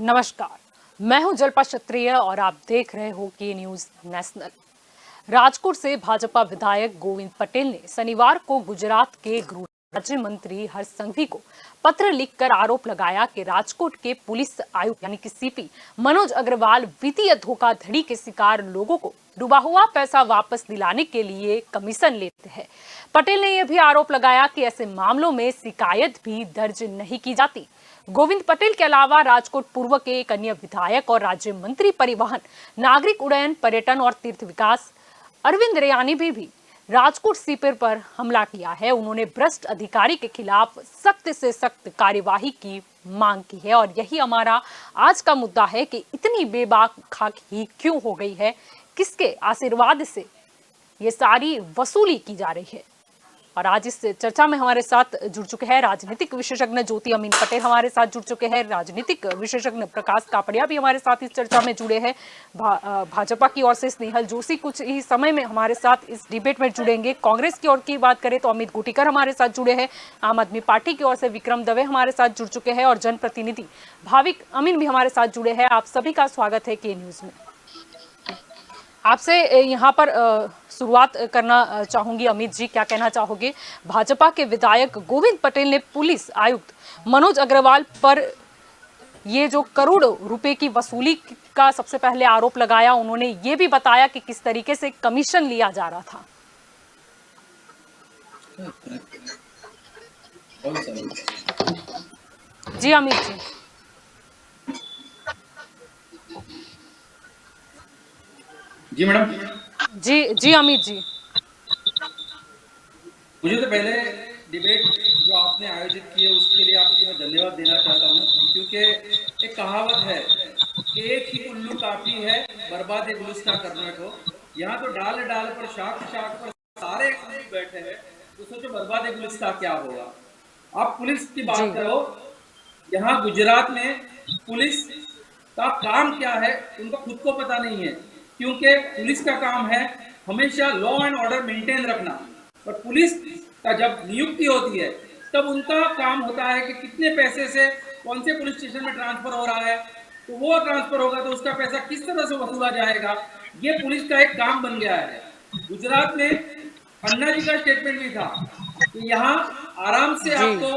नमस्कार, मैं हूं जल्पा क्षत्रिय और आप देख रहे हो के न्यूज नेशनल। राजकोट से भाजपा विधायक गोविंद पटेल ने शनिवार को गुजरात के गृह राज्य मंत्री हर्ष संघवी को पत्र लिखकर आरोप लगाया कि राजकोट के पुलिस आयुक्त यानी कि सीपी मनोज अग्रवाल वित्तीय धोखाधड़ी के शिकार लोगों को डूबा हुआ पैसा वापस दिलाने के लिए कमीशन लेते हैं। पटेल ने यह भी आरोप लगाया कि ऐसे मामलों में शिकायत भी दर्ज नहीं की जाती। गोविंद पटेल के अलावा राजकोट पूर्व के एक अन्य विधायक और राज्य मंत्री परिवहन, नागरिक उड्डयन, पर्यटन और तीर्थ विकास अरविंद रैयानी भी राजकोट सीपी पर हमला किया है। उन्होंने भ्रष्ट अधिकारी के खिलाफ सख्त से सख्त कार्यवाही की मांग की है और यही हमारा आज का मुद्दा है कि इतनी बेबाकी क्यों हो गई है, किसके आशीर्वाद से ये सारी वसूली की जा रही है। और आज इस चर्चा में हमारे साथ जुड़ चुके हैं राजनीतिक विशेषज्ञ ज्योति अमीन पटेल, हमारे साथ जुड़ चुके हैं राजनीतिक विशेषज्ञ प्रकाश कापड़िया भी हमारे साथ इस चर्चा में जुड़े हैं। भाजपा की ओर से स्नेहल जोशी कुछ ही समय में हमारे साथ इस डिबेट में जुड़ेंगे। कांग्रेस की ओर की बात करें तो अमित गुटिकर हमारे साथ जुड़े हैं। आम आदमी पार्टी की ओर से विक्रम दवे हमारे साथ जुड़ चुके हैं और जनप्रतिनिधि भाविक अमीन भी हमारे साथ जुड़े हैं। आप सभी का स्वागत है के न्यूज में। आपसे यहाँ पर शुरुआत करना चाहूंगी। अमित जी, क्या कहना चाहोगे? भाजपा के विधायक गोविंद पटेल ने पुलिस आयुक्त मनोज अग्रवाल पर ये जो करोड़ों रुपए की वसूली का सबसे पहले आरोप लगाया। उन्होंने ये भी बताया कि किस तरीके से कमीशन लिया जा रहा था। जी अमित जी। जी मैडम। जी अमित जी। मुझे तो पहले डिबेट जो आपने आयोजित की है उसके लिए आपको मैं धन्यवाद देना चाहता हूं, क्योंकि एक कहावत है कि एक ही उल्लू काफी है बर्बाद गुलिस्तां करने को। यहाँ तो डाल डाल पर शाख शाख पर सारे उल्लू बैठे हैं, तो सोचो बर्बाद गुलिस्तां क्या होगा। आप पुलिस की बात करो, यहाँ गुजरात में पुलिस का काम क्या है उनको खुद को पता नहीं है, क्योंकि पुलिस का काम है हमेशा लॉ एंड ऑर्डर मेंटेन रखना। पर पुलिस का जब नियुक्ति होती है तब उनका काम होता है कि कितने पैसे से कौन से पुलिस स्टेशन में ट्रांसफर हो रहा है, तो वो ट्रांसफर होगा तो उसका पैसा किस तरह से वसूला जाएगा, ये पुलिस का एक काम बन गया है। गुजरात में अन्ना जी का स्टेटमेंट भी था कि यहाँ आराम से आपको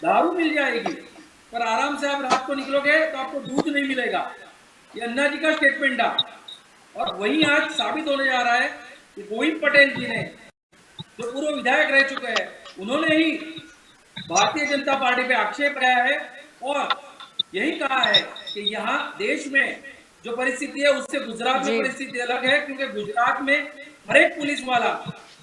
दारू मिल जाएगी, पर आराम से आप रात को निकलोगे तो आपको दूध नहीं मिलेगा। ये अन्ना जी का स्टेटमेंट था और वही आज साबित होने जा रहा है कि गोविंद पटेल जी ने, जो पूर्व विधायक रह चुके हैं, उन्होंने ही भारतीय जनता पार्टी पे आक्षेप लगाया है और यही कहा है कि यहाँ देश में जो परिस्थिति है उससे गुजरात में परिस्थिति अलग है, क्योंकि गुजरात में हर एक पुलिस वाला,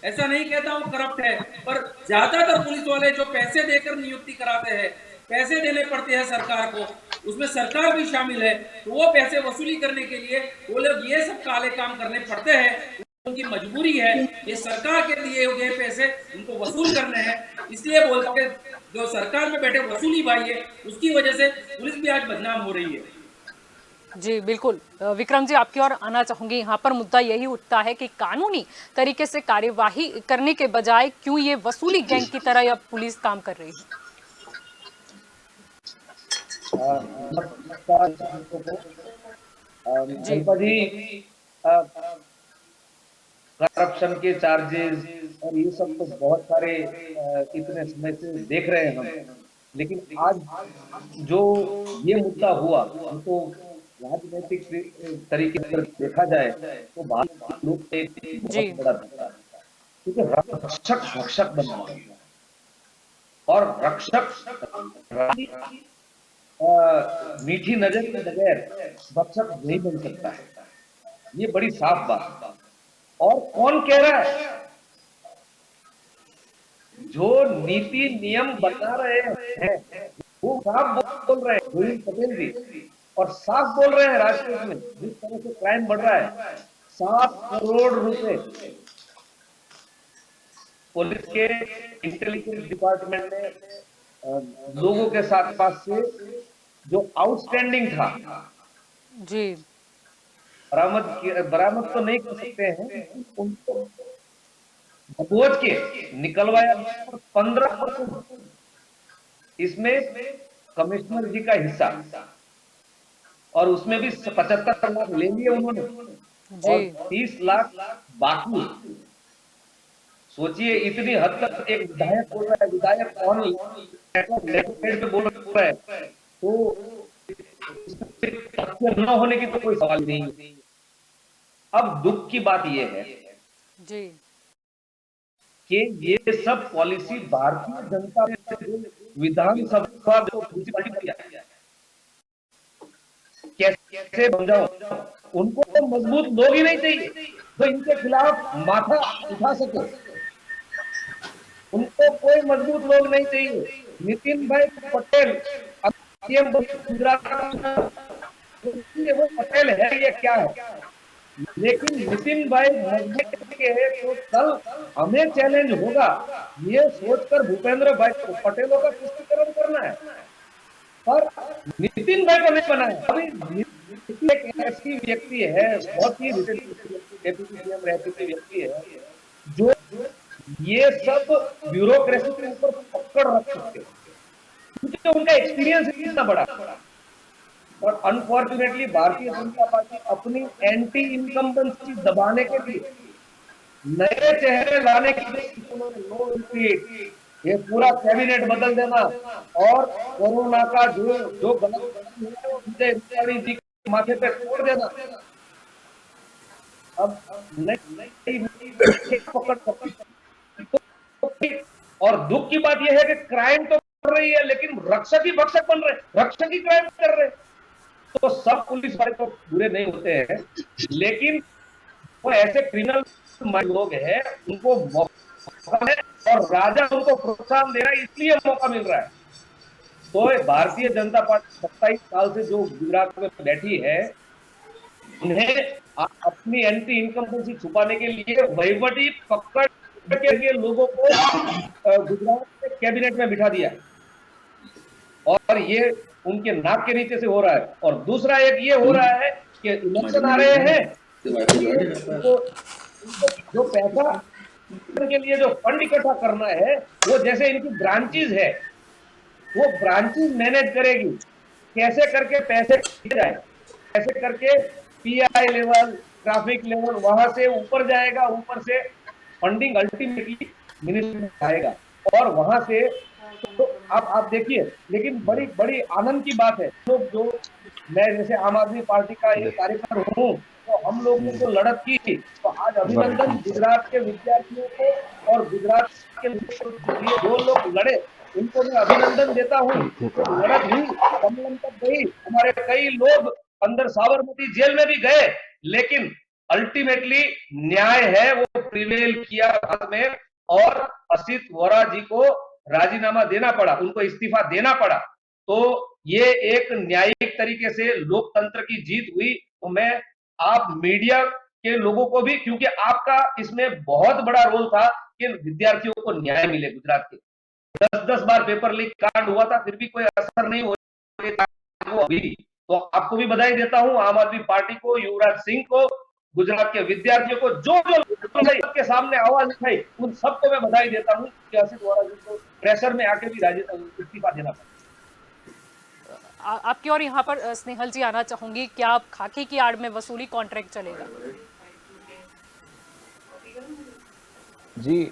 ऐसा नहीं कहता वो करप्ट है, पर ज्यादातर पुलिस वाले जो पैसे देकर नियुक्ति कराते हैं, पैसे देने पड़ते हैं सरकार को, उसमें सरकार भी शामिल है, तो वो पैसे वसूली करने के लिए वो लोग ये सब काले काम करने पड़ते हैं। उनकी मजबूरी है, ये सरकार के दिए हुए पैसे उनको वसूल करने हैं, इसलिए बोलते हैं जो सरकार में बैठे वसूली भाई है उसकी वजह से पुलिस भी आज बदनाम हो रही है। जी बिल्कुल। विक्रम जी, आपकी ओर आना चाहूंगी। यहाँ पर मुद्दा यही उठता है कि कानूनी तरीके से कार्यवाही करने के बजाय क्यों ये वसूली गैंग की तरह अब पुलिस काम कर रही है? जी, करप्शन के चार्जेस और ये सब तो बहुत सारे इतने समय से देख रहे हैं हम, लेकिन आज जो ये मुद्दा हुआ तो राजनीतिक तरीके से देखा जाए तो भारत लोग एक बहुत बड़ा मुद्दा है, क्योंकि रक्षक भक्षक बन रहा है और रक्षक मीठी नजर के बगैर भक्षक नहीं बन सकता है, ये बड़ी साफ बात। और कौन कह रहा है? जो नीति नियम बना रहे हैं वो साफ बोल रहे हैं गोविंद पटेल जी, और साफ बोल रहे हैं राजकोट में जिस तरह से क्राइम बढ़ रहा है। 7 करोड़ रुपए पुलिस के इंटेलिजेंस डिपार्टमेंट ने लोगों के साथ पास से जो आउटस्टैंडिंग था जी बरामद तो नहीं कर सकते हैं, उनको दबोच के निकलवाया। 15% इसमें कमिश्नर जी का हिस्सा, और उसमें भी 75 लाख ले लिए उन्होंने और जी 30 लाख बाकी। सोचिए इतनी हद तक एक विधायक बोल रहा है, विधायक कौन लेटर पे बोल रहा है, तो तथ्य न होने की तो कोई सवाल नहीं है। अब दुख की बात यह है जी कि ये सब पॉलिसी भारतीय जनता पार्टी विधानसभा जो म्युनिसिपैलिटी है, कैसे समझाओ, उनको तो मजबूत लोग ही नहीं चाहिए जो इनके खिलाफ माथा उठा सके। उनको कोई मजबूत लोग नहीं चाहिए। नितिन भाई पटेल सीएम गुजरात का, वो पटेल है ये क्या है, लेकिन नितिन भाई मजबूत के हैं तो कल हमें चैलेंज होगा ये सोचकर भूपेंद्र भाई पटेलों का तुष्टीकरण करना है, पर नितिन भाई को नहीं बनाया। अभी नितिन एक ऐसी व्यक्ति है, बहुत ही डेप्यूटी सीएम रह चुके व्यक्ति है, जो ये सब ब्यूरोक्रेसी के ऊपर पकड़ रख सकते हैं, क्योंकि उनका एक्सपीरियंस इतना बड़ा। और अनफॉर्चुनेटली भारतीय जनता पार्टी अपनी एंटी इनकम्बेंसी दबाने के लिए नए चेहरे लाने की नो एंट्री, ये पूरा कैबिनेट बदल देना और कोरोना का जो जो गलत है वो विजय रूपाणी जी के माथे पे छोड़ देना। अब नई पकड़ सकती, और दुख की बात यह है कि क्राइम तो बढ़ रही है लेकिन रक्षक ही भक्षक बन रहे, रक्षक ही क्राइम कर रहे। तो सब पुलिस वाले तो बुरे नहीं होते हैं, लेकिन वो ऐसे क्रिमिनल लोग हैं, उनको मौका है और राजा उनको प्रोत्साहन दे रहा है, इसलिए मौका मिल रहा है। तो भारतीय जनता पार्टी 27 साल से जो गुजरात में बैठी है, उन्हें अपनी एंटी इनकम्बेंसी छुपाने के लिए वहीवटी पकड़ के लिए लोगों को गुजरात के कैबिनेट में बिठा दिया, और ये उनके नाक के नीचे से हो रहा है। और दूसरा एक ये हो रहा है कि इलेक्शन आ रहे हैं, उनको जो पैसा के लिए जो फंड इकट्ठा करना है, वो जैसे इनकी ब्रांचेज है, वो ब्रांचेज मैनेज करेगी कैसे करके पैसे जाए, कैसे करके पीआई लेवल, ट्रैफिक लेवल, वहां से ऊपर जाएगा, ऊपर से फंडिंग अल्टीमेटली मिनिस्ट्री में आएगा, और वहां से तो आप देखिए। लेकिन बड़ी बड़ी आनंद की बात है, लोग जो मैं जैसे आम आदमी पार्टी का एक कार्यकर हूँ, तो हम लोगों को लड़त की, तो आज अभिनंदन गुजरात के विद्यार्थियों को और गुजरात के लिए जो लोग लड़े उनको मैं अभिनंदन देता हूँ। लड़त हुई, सम्मेलन तक गई, हमारे कई लोग अंदर साबरमती जेल में भी गए, लेकिन अल्टीमेटली न्याय है वो प्रिवेल किया बाद में, और असित वोरा जी को राजीनामा देना पड़ा, उनको इस्तीफा देना पड़ा। तो ये एक न्यायिक तरीके से लोकतंत्र की जीत हुई। तो मैं आप मीडिया के लोगों को भी, क्योंकि आपका इसमें बहुत बड़ा रोल था कि विद्यार्थियों को न्याय मिले। गुजरात के 10-10 बार पेपर लीक कांड हुआ था, फिर भी कोई असर नहीं हुआ अभी। तो आपको भी बधाई देता हूं, आम आदमी पार्टी को, युवराज सिंह को, गुजरात के विद्यार्थियों को, जो जो के सामने आवाज उठाई, उन सबको मैं बधाई देता हूं कि असित वोरा जी को प्रेशर में आके भी इस्तीफा देना पड़ा। आपकी और यहाँ पर स्नेहल जी आना चाहूंगी, क्या आप खाकी की आड़ में वसूली कॉन्ट्रैक्ट चलेगा? जी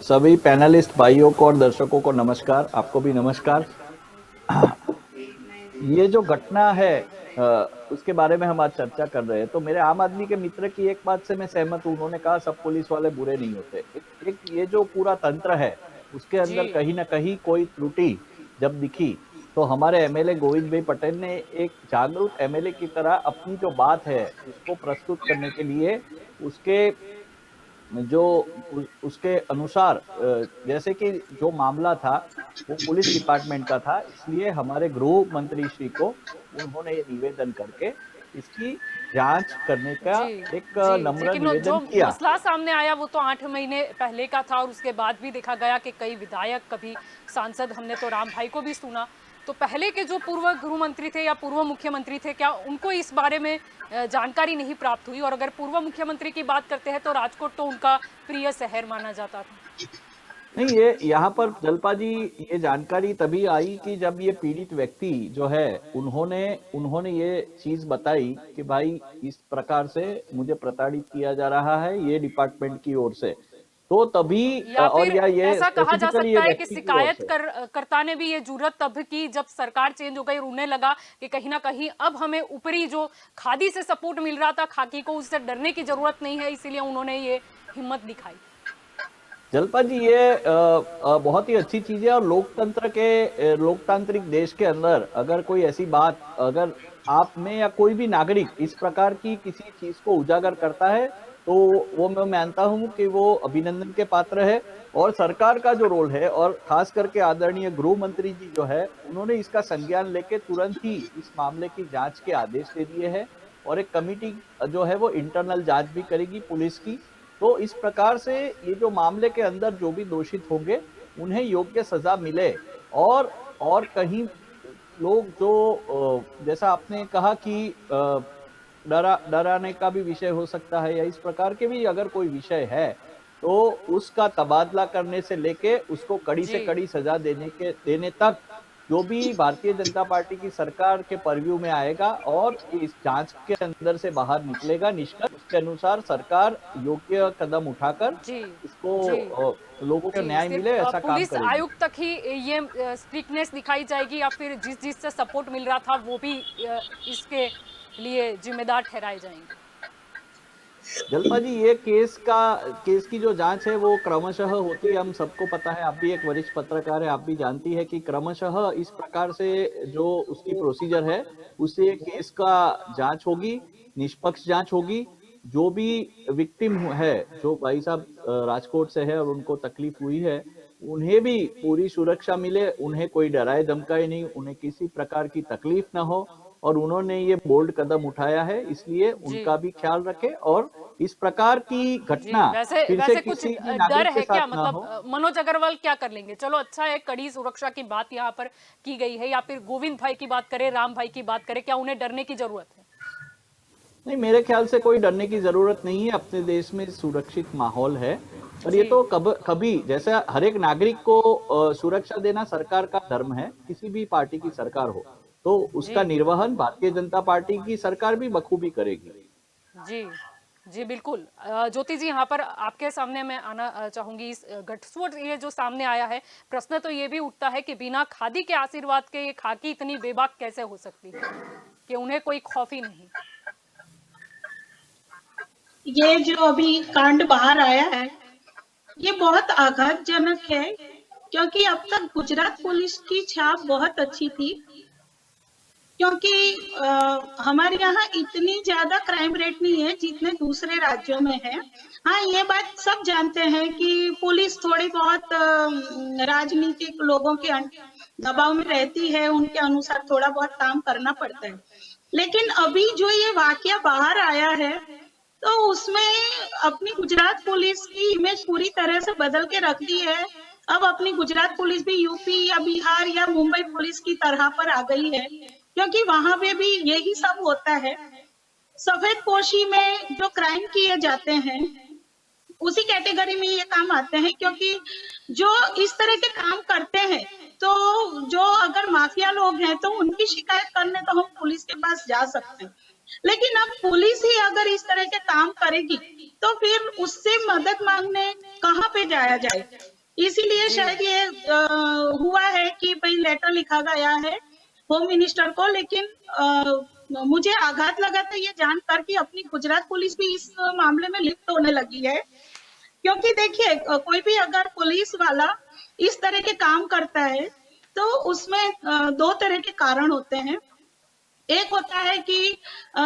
सभी पैनलिस्ट भाइयों को और दर्शकों को नमस्कार, आपको भी नमस्कार। ये जो घटना है उसके बारे में हम आज चर्चा कर रहे हैं, तो मेरे आम आदमी के मित्र की एक बात से मैं सहमत हूँ। उन्होंने कहा सब पुलिस वाले बुरे नहीं होते। एक ये जो पूरा तंत्र है उसके अंदर कहीं ना कहीं कोई त्रुटि जब दिखी, तो हमारे एमएलए गोविंद भाई पटेल ने एक जागरूक एमएलए की तरह अपनी जो बात है उसको प्रस्तुत करने के लिए उसके अनुसार, जैसे कि जो मामला था वो पुलिस डिपार्टमेंट का था, इसलिए हमारे गृह मंत्री श्री को उन्होंने ये निवेदन करके इसकी जांच करने का एक नम्र निवेदन किया। मसला सामने आया वो तो 8 महीने पहले का था, और उसके बाद भी देखा गया कि कई विधायक, कभी सांसद, हमने तो राम भाई को भी सुना, तो पहले के जो पूर्व गृह मंत्री थे या पूर्व मुख्यमंत्री थे, क्या उनको इस बारे में जानकारी नहीं प्राप्त हुई? और अगर पूर्व मुख्यमंत्री की बात करते हैं तो राजकोट तो उनका प्रिय शहर माना जाता था। नहीं, ये यहाँ पर जलपा जी, ये जानकारी तभी आई कि जब ये पीड़ित व्यक्ति जो है उन्होंने उन्होंने ये चीज बताई कि भाई इस प्रकार से मुझे प्रताड़ित किया जा रहा है ये डिपार्टमेंट की ओर से, तो तभी या और फिर या ये ऐसा कहा जा स्पेसिफिकली ये सकता है कि व्यक्ति की ओर से। कर्ता ने भी ये जुर्रत तब की जब सरकार चेंज हो गई और उन्हें लगा कि कहीं ना कहीं अब हमें ऊपरी जो खादी से सपोर्ट मिल रहा था खाकी को, उससे डरने की जरूरत नहीं है, इसीलिए उन्होंने ये हिम्मत दिखाई। जलपा जी, ये बहुत ही अच्छी चीज है, और लोकतंत्र के लोकतांत्रिक देश के अंदर अगर कोई ऐसी बात, अगर आप में या कोई भी नागरिक इस प्रकार की किसी चीज को उजागर करता है, तो वो मैं मानता हूं कि वो अभिनंदन के पात्र है। और सरकार का जो रोल है, और खास करके आदरणीय गृह मंत्री जी जो है, उन्होंने इसका संज्ञान लेके तुरंत ही इस मामले की जांच के आदेश दे दिए हैं, और एक कमिटी जो है वो इंटरनल जांच भी करेगी पुलिस की। तो इस प्रकार से ये जो मामले के अंदर जो भी दोषित होंगे उन्हें योग्य सजा मिले, और कहीं लोग जो जैसा आपने कहा कि डराने का भी विषय हो सकता है, या इस प्रकार के भी अगर कोई विषय है, तो उसका तबादला करने से लेके उसको कड़ी से जी कड़ी सजा देने तक जो भी भारतीय जनता पार्टी की सरकार के परव्यू में आएगा और इस जांच के अंदर से बाहर निकलेगा निष्कर्ष, उसके अनुसार सरकार योग्य कदम उठाकर जी इसको जी लोगों को जी न्याय सिर्फ मिले ऐसा काम पुलिस करेगी। आयुक्त तक ही ये स्ट्रिक्टनेस दिखाई जाएगी, या फिर जिस जिससे सपोर्ट मिल रहा था वो भी इसके लिए जिम्मेदार ठहराए जाएंगे? जलपा जी, ये केस की जो जांच है वो क्रमशः होती है, हम सबको पता है, आप भी एक वरिष्ठ पत्रकार है, आप भी जानती है कि क्रमशः इस प्रकार से जो उसकी प्रोसीजर है उससे केस का जांच होगी, निष्पक्ष जांच होगी। जो भी विक्टिम है, जो भाई साहब राजकोट से है और उनको तकलीफ हुई है, उन्हें भी पूरी सुरक्षा मिले, उन्हें कोई डराए धमकाए नहीं, उन्हें किसी प्रकार की तकलीफ ना हो, और उन्होंने ये बोल्ड कदम उठाया है, इसलिए जी उनका भी ख्याल रखें, और इस प्रकार की जी घटना वैसे फिर से वैसे कुछ किसी भी डर नागरिक के है क्या, साथ ना मतलब हो। मनोज अग्रवाल क्या कर लेंगे? चलो अच्छा है, कड़ी सुरक्षा की बात यहाँ पर की गई है, या फिर गोविंद भाई की बात करें, राम भाई की बात करें, क्या उन्हें डरने की जरूरत है? नहीं, मेरे ख्याल से कोई डरने की जरूरत नहीं है, अपने देश में सुरक्षित माहौल है, और ये जी तो कभी जैसे हर एक नागरिक को सुरक्षा देना सरकार का धर्म है, किसी भी पार्टी की सरकार हो, तो जी उसका निर्वहन भारतीय जनता पार्टी की सरकार भी बखूबी करेगी। जी जी बिल्कुल। ज्योति जी, यहाँ पर आपके सामने मैं आना चाहूंगी। इस घटस्फोट ये जो सामने आया है, प्रश्न तो ये भी उठता है कि बिना खादी के आशीर्वाद के ये खाकी इतनी बेबाक कैसे हो सकती है कि उन्हें कोई खौफ ही नहीं? ये जो अभी कांड बाहर आया है, ये बहुत आघातजनक है, क्योंकि अब तक गुजरात पुलिस की छाप बहुत अच्छी थी, क्योंकि हमारे यहाँ इतनी ज्यादा क्राइम रेट नहीं है जितने दूसरे राज्यों में है। हाँ, ये बात सब जानते हैं कि पुलिस थोड़ी बहुत राजनीतिक लोगों के दबाव में रहती है, उनके अनुसार थोड़ा बहुत काम करना पड़ता है। लेकिन अभी जो ये वाकया बाहर आया है, तो उसमें अपनी गुजरात पुलिस की इमेज पूरी तरह से बदल के रख दी है। अब अपनी गुजरात पुलिस भी यूपी या बिहार या मुंबई पुलिस की तरह पर आ गई है, क्योंकि वहां पे भी यही सब होता है। सफेद पोशी में जो क्राइम किए जाते हैं, उसी कैटेगरी में ये काम आते हैं, क्योंकि जो इस तरह के काम करते हैं, तो जो अगर माफिया लोग हैं तो उनकी शिकायत करने तो हम पुलिस के पास जा सकते हैं, लेकिन अब पुलिस ही अगर इस तरह के काम करेगी तो फिर उससे मदद मांगने कहाँ पे जाया जाए। इसीलिए शायद ये हुआ है कि भाई लेटर लिखा गया है होम मिनिस्टर को। लेकिन मुझे आघात लगा था ये जानकर कि अपनी गुजरात पुलिस भी इस मामले में लिप्त होने लगी है, क्योंकि देखिए कोई भी अगर पुलिस वाला इस तरह के काम करता है तो उसमें दो तरह के कारण होते हैं। एक होता है कि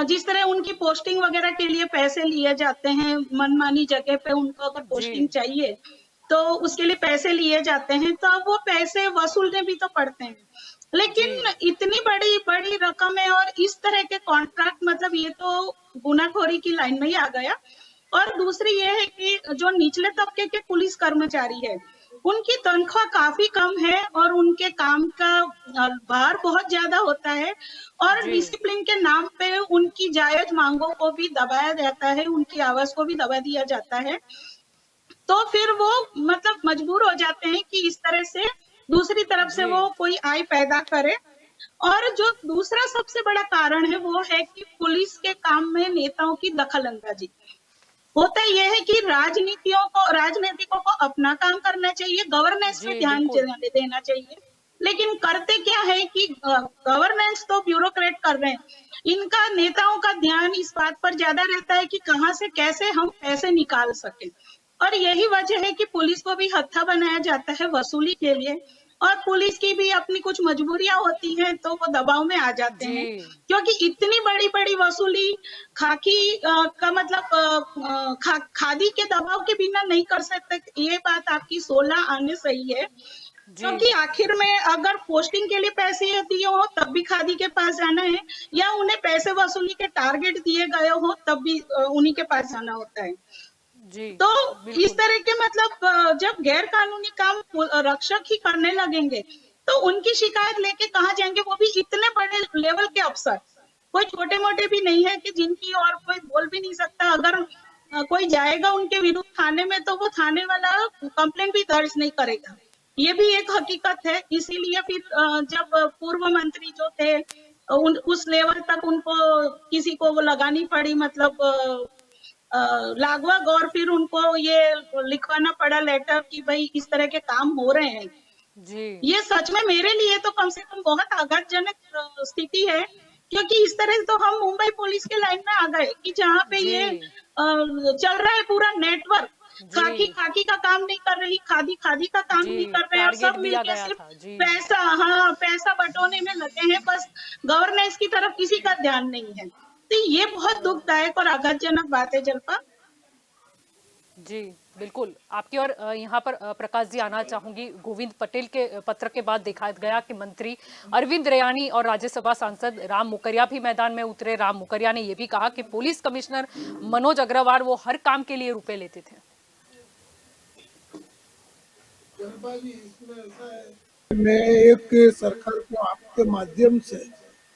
जिस तरह उनकी पोस्टिंग वगैरह के लिए पैसे लिए जाते हैं, मनमानी जगह पे उनको अगर पोस्टिंग जी चाहिए तो उसके लिए पैसे लिए जाते हैं, तो अब वो पैसे वसूलने भी तो पड़ते हैं। लेकिन जी इतनी बड़ी बड़ी रकम है और इस तरह के कॉन्ट्रैक्ट, मतलब ये तो गुनाखोरी की लाइन में ही आ गया। और दूसरी ये है कि जो निचले तबके के पुलिस कर्मचारी है, उनकी तनख्वाह काफी कम है और उनके काम का भार बहुत ज्यादा होता है, और जी डिसिप्लिन के नाम पे उनकी जायज मांगों को भी दबाया जाता है, उनकी आवाज को भी दबा दिया जाता है। तो फिर वो मतलब मजबूर हो जाते हैं कि इस तरह से दूसरी तरफ से जी वो कोई आय पैदा करे। और जो दूसरा सबसे बड़ा कारण है वो है कि पुलिस के काम में नेताओं की दखल अंदाजी। होता यह है कि राजनीतिकों को अपना काम करना चाहिए, गवर्नेंस पे जी ध्यान बिल्कुल देना चाहिए। लेकिन करते क्या है कि गवर्नेंस तो ब्यूरोक्रेट कर रहे हैं, इनका नेताओं का ध्यान इस बात पर ज्यादा रहता है कि कहां से कैसे हम पैसे निकाल सके। और यही वजह है कि पुलिस को भी हत्था बनाया जाता है वसूली के लिए। और पुलिस की भी अपनी कुछ मजबूरियां होती हैं तो वो दबाव में आ जाते जी हैं, क्योंकि इतनी बड़ी बड़ी वसूली खाकी का मतलब खादी के दबाव के बिना नहीं कर सकते। ये बात आपकी 16 आने सही है, जी क्योंकि आखिर में अगर पोस्टिंग के लिए पैसे दिए हो तब भी खादी के पास जाना है, या उन्हें पैसे वसूली के टारगेट दिए गए हो तब भी उन्हीं के पास जाना होता है। जी तो इस बिल्कुल तरह के मतलब जब गैर कानूनी काम रक्षक ही करने लगेंगे तो उनकी शिकायत लेके कहाँ जाएंगे, वो भी इतने बड़े लेवल के अफसर। कोई छोटे मोटे भी नहीं है कि जिनकी और कोई बोल भी नहीं सकता। अगर कोई जाएगा उनके विरुद्ध थाने में तो वो थाने वाला कंप्लेंट भी दर्ज नहीं करेगा। ये भी एक हकीकत है। इसीलिए फिर जब पूर्व मंत्री जो थे उस लेवल तक उनको किसी को वो लगानी पड़ी, मतलब लागवग, और फिर उनको ये लिखवाना पड़ा लेटर कि भाई इस तरह के काम हो रहे हैं। जी ये सच में मेरे लिए तो कम से कम बहुत आघातजनक स्थिति है, क्योंकि इस तरह से तो हम मुंबई पुलिस के लाइन में आ गए कि जहाँ पे जी ये चल रहा है पूरा नेटवर्क। खाकी जी खाकी का काम नहीं कर रही, खादी खादी का काम जी नहीं कर रहे हैं, और टारगेट सब दिया मिलके गया सिर्फ था जी पैसा, हाँ, पैसा बटोरने में लगे हैं बस। गवर्नेंस की तरफ किसी का ध्यान नहीं है। तो ये बहुत दुखदायक और आघातजनक बात है जल्पा। जी बिल्कुल आपकी और यहाँ पर प्रकाश जी आना चाहूंगी। गोविंद पटेल के पत्र के बाद देखा गया कि मंत्री अरविंद रैयानी और राज्यसभा सांसद राम मुकरिया भी मैदान में उतरे। राम मुकरिया ने यह भी कहा कि पुलिस कमिश्नर मनोज अग्रवाल वो हर काम के लिए रुपए लेते थे। मैं एक सरकार को आपके माध्यम से,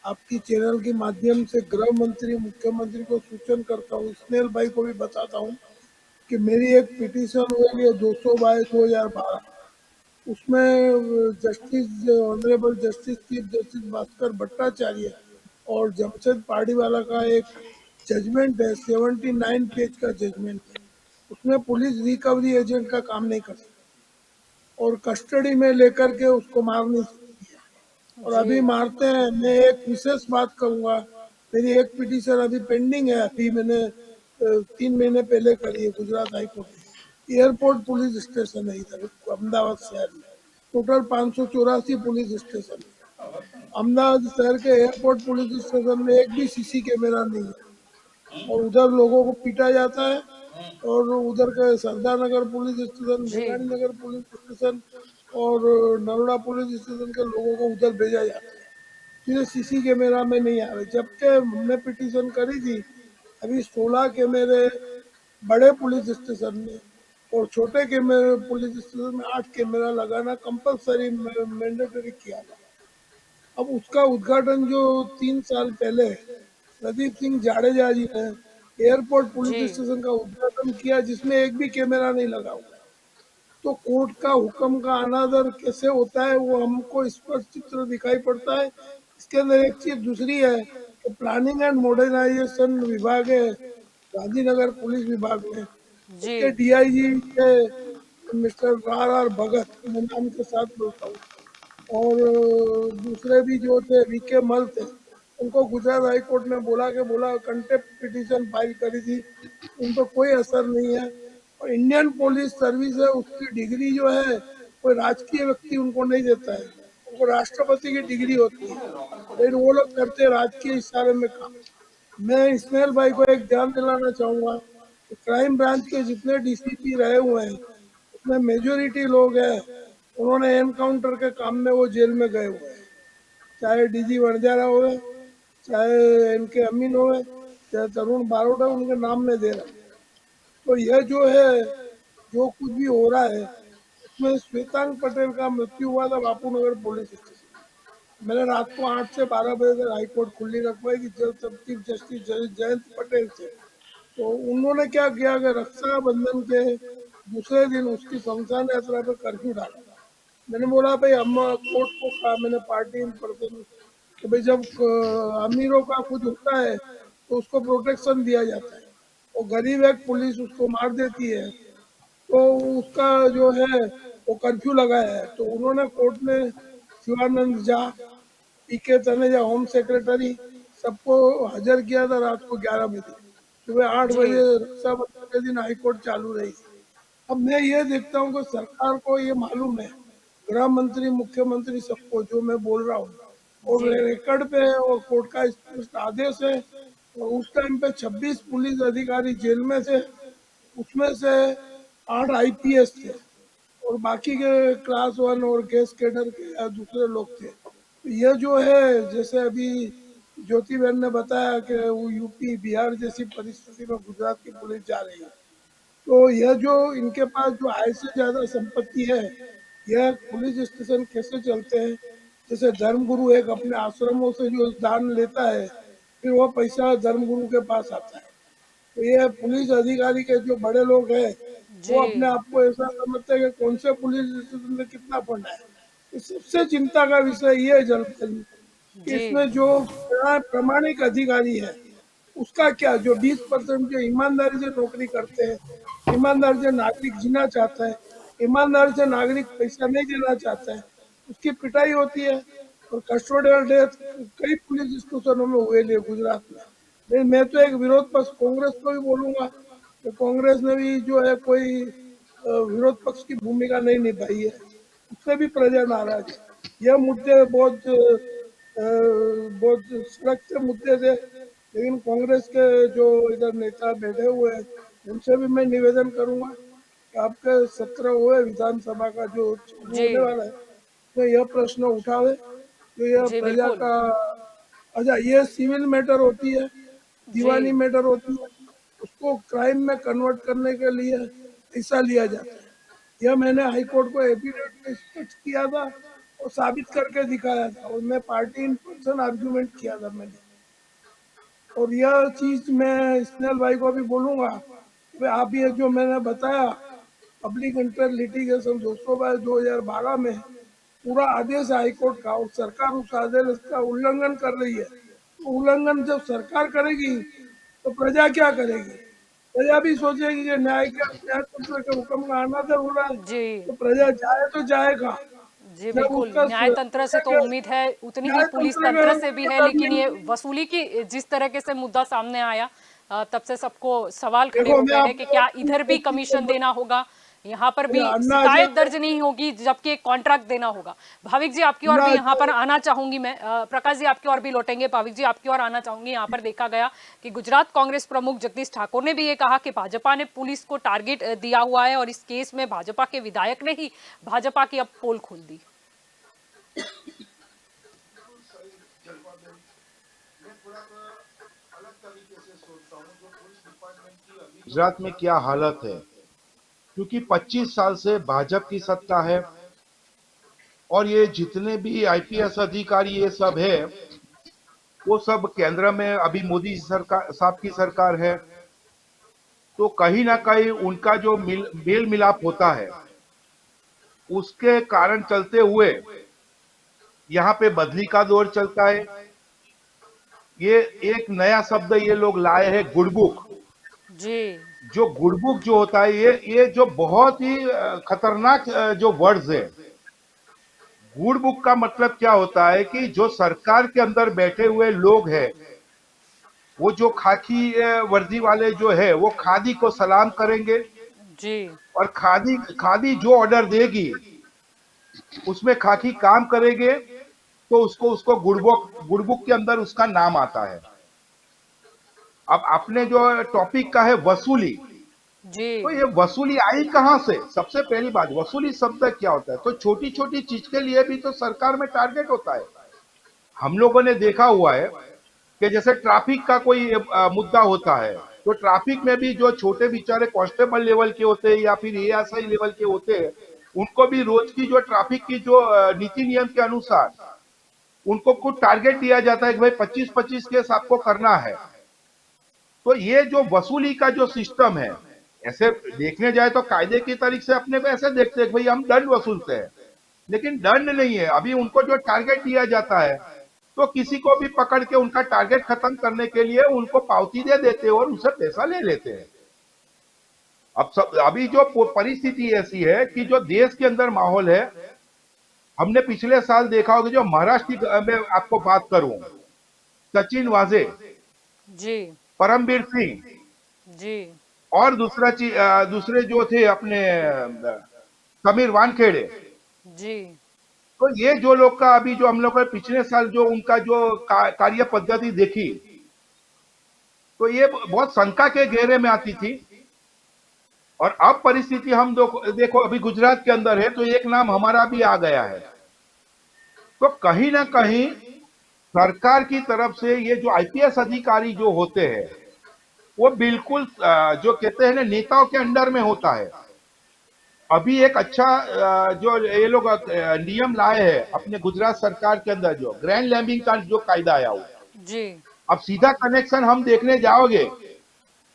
आपकी चैनल के माध्यम से गृह मंत्री मुख्यमंत्री को सूचन करता हूँ, स्नेहल भाई को भी बताता हूँ कि मेरी एक पिटीशन हुई है 200/2012। उसमें justice honourable justice chief justice Bhaskar Bhattacharya और जमशेद पार्टीवाला का एक जजमेंट है, 79 पेज का जजमेंट है। उसमें पुलिस रिकवरी एजेंट का काम नहीं कर सकती और कस्टडी में लेकर के उसको मार नहीं सकती है, और जी अभी मारते हैं। मैं एक विशेष बात कहूंगा, मेरी एक पिटीशन अभी पेंडिंग है, अभी मैंने 3 महीने पहले करी है गुजरात हाईकोर्ट में। एयरपोर्ट पुलिस स्टेशन है इधर अहमदाबाद शहर में, टोटल 584 पुलिस स्टेशन है। अहमदाबाद शहर के एयरपोर्ट पुलिस स्टेशन में एक भी सीसी कैमरा नहीं है, और उधर लोगों को पीटा जाता है। और उधर के सरदार नगर पुलिस स्टेशन, जी मेघानी नगर पुलिस स्टेशन और नरोड़ा पुलिस स्टेशन के लोगों को उधर भेजा जाता है, फिर सीसी कैमरा में नहीं आ रहे। जबकि हमने पिटीशन करी थी, अभी 16 कैमरे बड़े पुलिस स्टेशन में और छोटे कैमरे पुलिस स्टेशन में 8 कैमरा लगाना कंपलसरी मैंडेटरी किया था। अब उसका उद्घाटन जो 3 साल पहले प्रदीप सिंह जाडेजा जी ने एयरपोर्ट जी पुलिस स्टेशन का उद्घाटन किया, जिसमें एक भी कैमरा नहीं लगा हुआ। तो कोर्ट का हुक्म का अनादर कैसे होता है वो हमको स्पष्ट चित्र दिखाई पड़ता है। इसके अंदर एक चीज दूसरी है कि प्लानिंग एंड मॉडर्नाइजेशन विभाग है गांधीनगर पुलिस विभाग में, जी उसके डीआईजी है मिस्टर आर भगत, मैं नाम के साथ बोलता हूँ। और दूसरे भी जो थे वीके मल थे, उनको गुजरात हाई कोर्ट ने बोला कंटेप्ट पिटीशन फाइल करी थी, उन पर कोई असर नहीं है। और इंडियन पुलिस सर्विस है, उसकी डिग्री जो है कोई राजकीय व्यक्ति उनको नहीं देता है, उनको राष्ट्रपति की डिग्री होती है, लेकिन वो लोग करते हैं राजकीय इशारे में काम। मैं इस्माइल भाई को एक ध्यान दिलाना चाहूंगा कि क्राइम ब्रांच के जितने डीसीपी रहे हुए हैं उसमें मेजोरिटी लोग हैं उन्होंने एनकाउंटर के काम में वो जेल में गए हुए हैं, चाहे डीजी वणजारा हो, चाहे इनके अमीन हो, चाहे तरुण बारोट है, उनके नाम में दे रहा हूँ। तो यह जो है, जो कुछ भी हो रहा है उसमें श्वेतांग पटेल का मृत्यु हुआ था बापू नगर पुलिस स्टेशन। मैंने रात को 8 से 12 बजे तक हाईकोर्ट खुली रखवाई कि चीफ जस्टिस जयंत पटेल थे। तो उन्होंने क्या किया कि रक्षाबंधन के दूसरे दिन उसकी शमशान यात्रा पे कर्फ्यू डाला। मैंने बोला भाई हम कोर्ट को कहा, मैंने पार्टी इन पर्सन कि भाई जब अमीरों का कुछ होता है तो उसको प्रोटेक्शन दिया जाता है, और गरीब एक पुलिस उसको मार देती है तो उसका जो है वो कर्फ्यू लगाया है। तो उन्होंने कोर्ट में शिवानंद झा, पीके तनेजा होम सेक्रेटरी सबको हाजिर किया था रात को 11 बजे। सुबह 8 बजे जी रक्षाबंधन के दिन हाईकोर्ट चालू रही। अब मैं ये देखता हूँ कि सरकार को ये मालूम है, गृह मंत्री मुख्यमंत्री सबको जो मैं बोल रहा हूँ, और जी रिकॉर्ड पे है और कोर्ट का स्पष्ट आदेश है। और उस टाइम पे 26 पुलिस अधिकारी जेल में थे, उसमें से 8 आईपीएस थे और बाकी के क्लास 1 और गैस कैडर के या दूसरे लोग थे। तो ये जो है, जैसे अभी ज्योति बहन ने बताया कि वो यूपी बिहार जैसी परिस्थिति में गुजरात की पुलिस जा रही है, तो यह जो इनके पास जो आय से ज्यादा संपत्ति है, यह पुलिस स्टेशन कैसे चलते हैं। जैसे धर्मगुरु एक अपने आश्रमों से जो दान लेता है, फिर वो पैसा धर्मगुरु के पास आता है। तो ये पुलिस अधिकारी के जो बड़े लोग हैं, जी वो अपने आप को ऐसा समझते हैं कि कौन से पुलिस स्टेशन में कितना फंड है। तो सबसे चिंता का विषय ये है जलपरी कि जी इसमें जो प्रामाणिक अधिकारी है उसका क्या, जो 20% जो ईमानदारी से नौकरी करते हैं, ईमानदारी से नागरिक जीना चाहता है, ईमानदारी से नागरिक पैसा नहीं देना चाहता है, उसकी पिटाई होती है। और कस्टोडियल डेथ कई पुलिस स्टेशनों में हुए लिए गुजरात में। नहीं, मैं तो एक विरोध पक्ष कांग्रेस को भी बोलूंगा कि कांग्रेस ने भी जो है कोई विरोध पक्ष की भूमिका नहीं निभाई है, उससे भी प्रजा नाराज है। यह मुद्दे बहुत सड़क से मुद्दे थे, लेकिन कांग्रेस के जो इधर नेता बैठे हुए हैं उनसे भी मैं निवेदन करूंगा कि आपके सत्र हुए विधानसभा का जो चालू जी होने वाला है, तो यह प्रश्न उठावे जो यह जी प्रजा बिल्कुल का। अच्छा, ये सिविल मैटर होती है, जी दीवानी मैटर होती है, उसको क्राइम में कन्वर्ट करने के लिए पैसा लिया जाता है। यह मैंने हाई कोर्ट को एफिडेविट में स्पष्ट किया था और साबित करके दिखाया था, और मैं पार्टी इन पर्सन आर्ग्यूमेंट किया था मैंने। और यह चीज मैं स्नेहल भाई को भी बोलूंगा कि आप ये जो मैंने बताया पब्लिक इंटरेस्ट लिटिगेशन 200/2012 में पूरा आदेश है हाईकोर्ट का, और सरकार उस आदेश का उल्लंघन कर रही है। तो उल्लंघन जब सरकार करेगी तो प्रजा क्या करेगी। प्रजा भी सोचेगी कि न्यायतंत्र के हुक्म का अनादर हो रहा है, जी तो प्रजा जाए तो जाएगा। जी जब बिल्कुल उसका न्याय तंत्र से तो उम्मीद है, उतनी ही पुलिस न्यायतंत्र तंत्र से भी है, का लेकिन ये वसूली की जिस तरह से मुद्दा सामने आया तब से सबको सवाल खड़े देखो, हो मैं गए हैं कि आपको क्या इधर भी एक चीज कमीशन देना होगा, यहाँ पर भी अन्ना शिकायत हजारे दर्ज नहीं होगी जबकि एक कॉन्ट्रैक्ट देना होगा। भाविक जी आपकी ओर अन्ना भी यहाँ पर हजारे आना चाहूंगी मैं, प्रकाश जी आपकी ओर भी लौटेंगे, भाविक जी आपकी ओर आना चाहूंगी। यहाँ पर देखा गया कि गुजरात कांग्रेस प्रमुख जगदीश ठाकुर ने भी ये कहा कि भाजपा ने पुलिस को टारगेट दिया हुआ है और इस केस में भाजपा के विधायक ने ही भाजपा की अब पोल खोल दी। गुजरात में क्या हालत है, क्योंकि 25 साल से भाजपा की सत्ता है और ये जितने भी आईपीएस अधिकारी ये सब है वो सब केंद्र में अभी मोदी सरकार साहब की सरकार है। तो कहीं ना कहीं उनका जो मेल मिलाप होता है उसके कारण चलते हुए यहाँ पे बदली का दौर चलता है। ये एक नया शब्द ये लोग लाए हैं गुड़बुक। जी जो गुड़बुक जो होता है ये जो बहुत ही खतरनाक जो वर्ड्स है। गुड़बुक का मतलब क्या होता है कि जो सरकार के अंदर बैठे हुए लोग हैं वो जो खाकी वर्दी वाले जो है वो खादी को सलाम करेंगे जी और खादी खादी जो ऑर्डर देगी उसमें खाकी काम करेंगे तो उसको उसको गुड़बुक के अंदर उसका नाम आता है। अब अपने जो टॉपिक का है वसूली, जी तो ये वसूली आई कहां से। सबसे पहली बात, वसूली शब्द क्या होता है, तो छोटी छोटी चीज के लिए भी तो सरकार में टारगेट होता है। हम लोगों ने देखा हुआ है कि जैसे ट्रैफिक का कोई मुद्दा होता है तो ट्रैफिक में भी जो छोटे बेचारे कांस्टेबल लेवल के होते हैं या फिर एएसआई लेवल के होते हैं उनको भी रोज की जो ट्रैफिक की जो नीति नियम के अनुसार उनको कुछ टारगेट दिया जाता है कि भाई 25-25 केस आपको करना है। तो ये जो वसूली का जो सिस्टम है ऐसे देखने जाए तो कायदे की तरीके से अपने को ऐसे देखते हैं कि भाई हम दंड वसूलते हैं, लेकिन दंड नहीं है। अभी उनको जो टारगेट दिया जाता है तो किसी को भी पकड़ के उनका टारगेट खत्म करने के लिए उनको पावती दे देते हैं और उनसे पैसा ले लेते हैं। अभी जो परिस्थिति ऐसी है कि जो देश के अंदर माहौल है, हमने पिछले साल देखा होगा, जो महाराष्ट्र में आपको बात करूं, सचिन वाजे, जी परमबीर सिंह जी और दूसरे जो थे अपने समीर वानखेड़े, जी तो ये जो लोग का अभी जो हम लोग ने पिछले साल जो उनका जो कार्य पद्धति देखी, तो ये बहुत शंका के घेरे में आती थी। और अब परिस्थिति हम देखो अभी गुजरात के अंदर है, तो एक नाम हमारा भी आ गया है। तो कहीं ना कहीं सरकार की तरफ से ये जो आईपीएस अधिकारी जो होते हैं वो बिल्कुल जो कहते हैं ना नेताओं के अंडर में होता है। अभी एक अच्छा जो ये लोग नियम लाए हैं अपने गुजरात सरकार के अंदर, जो ग्रैंड लैंबिंग का जो कायदा आया हुआ, जी अब सीधा कनेक्शन हम देखने जाओगे,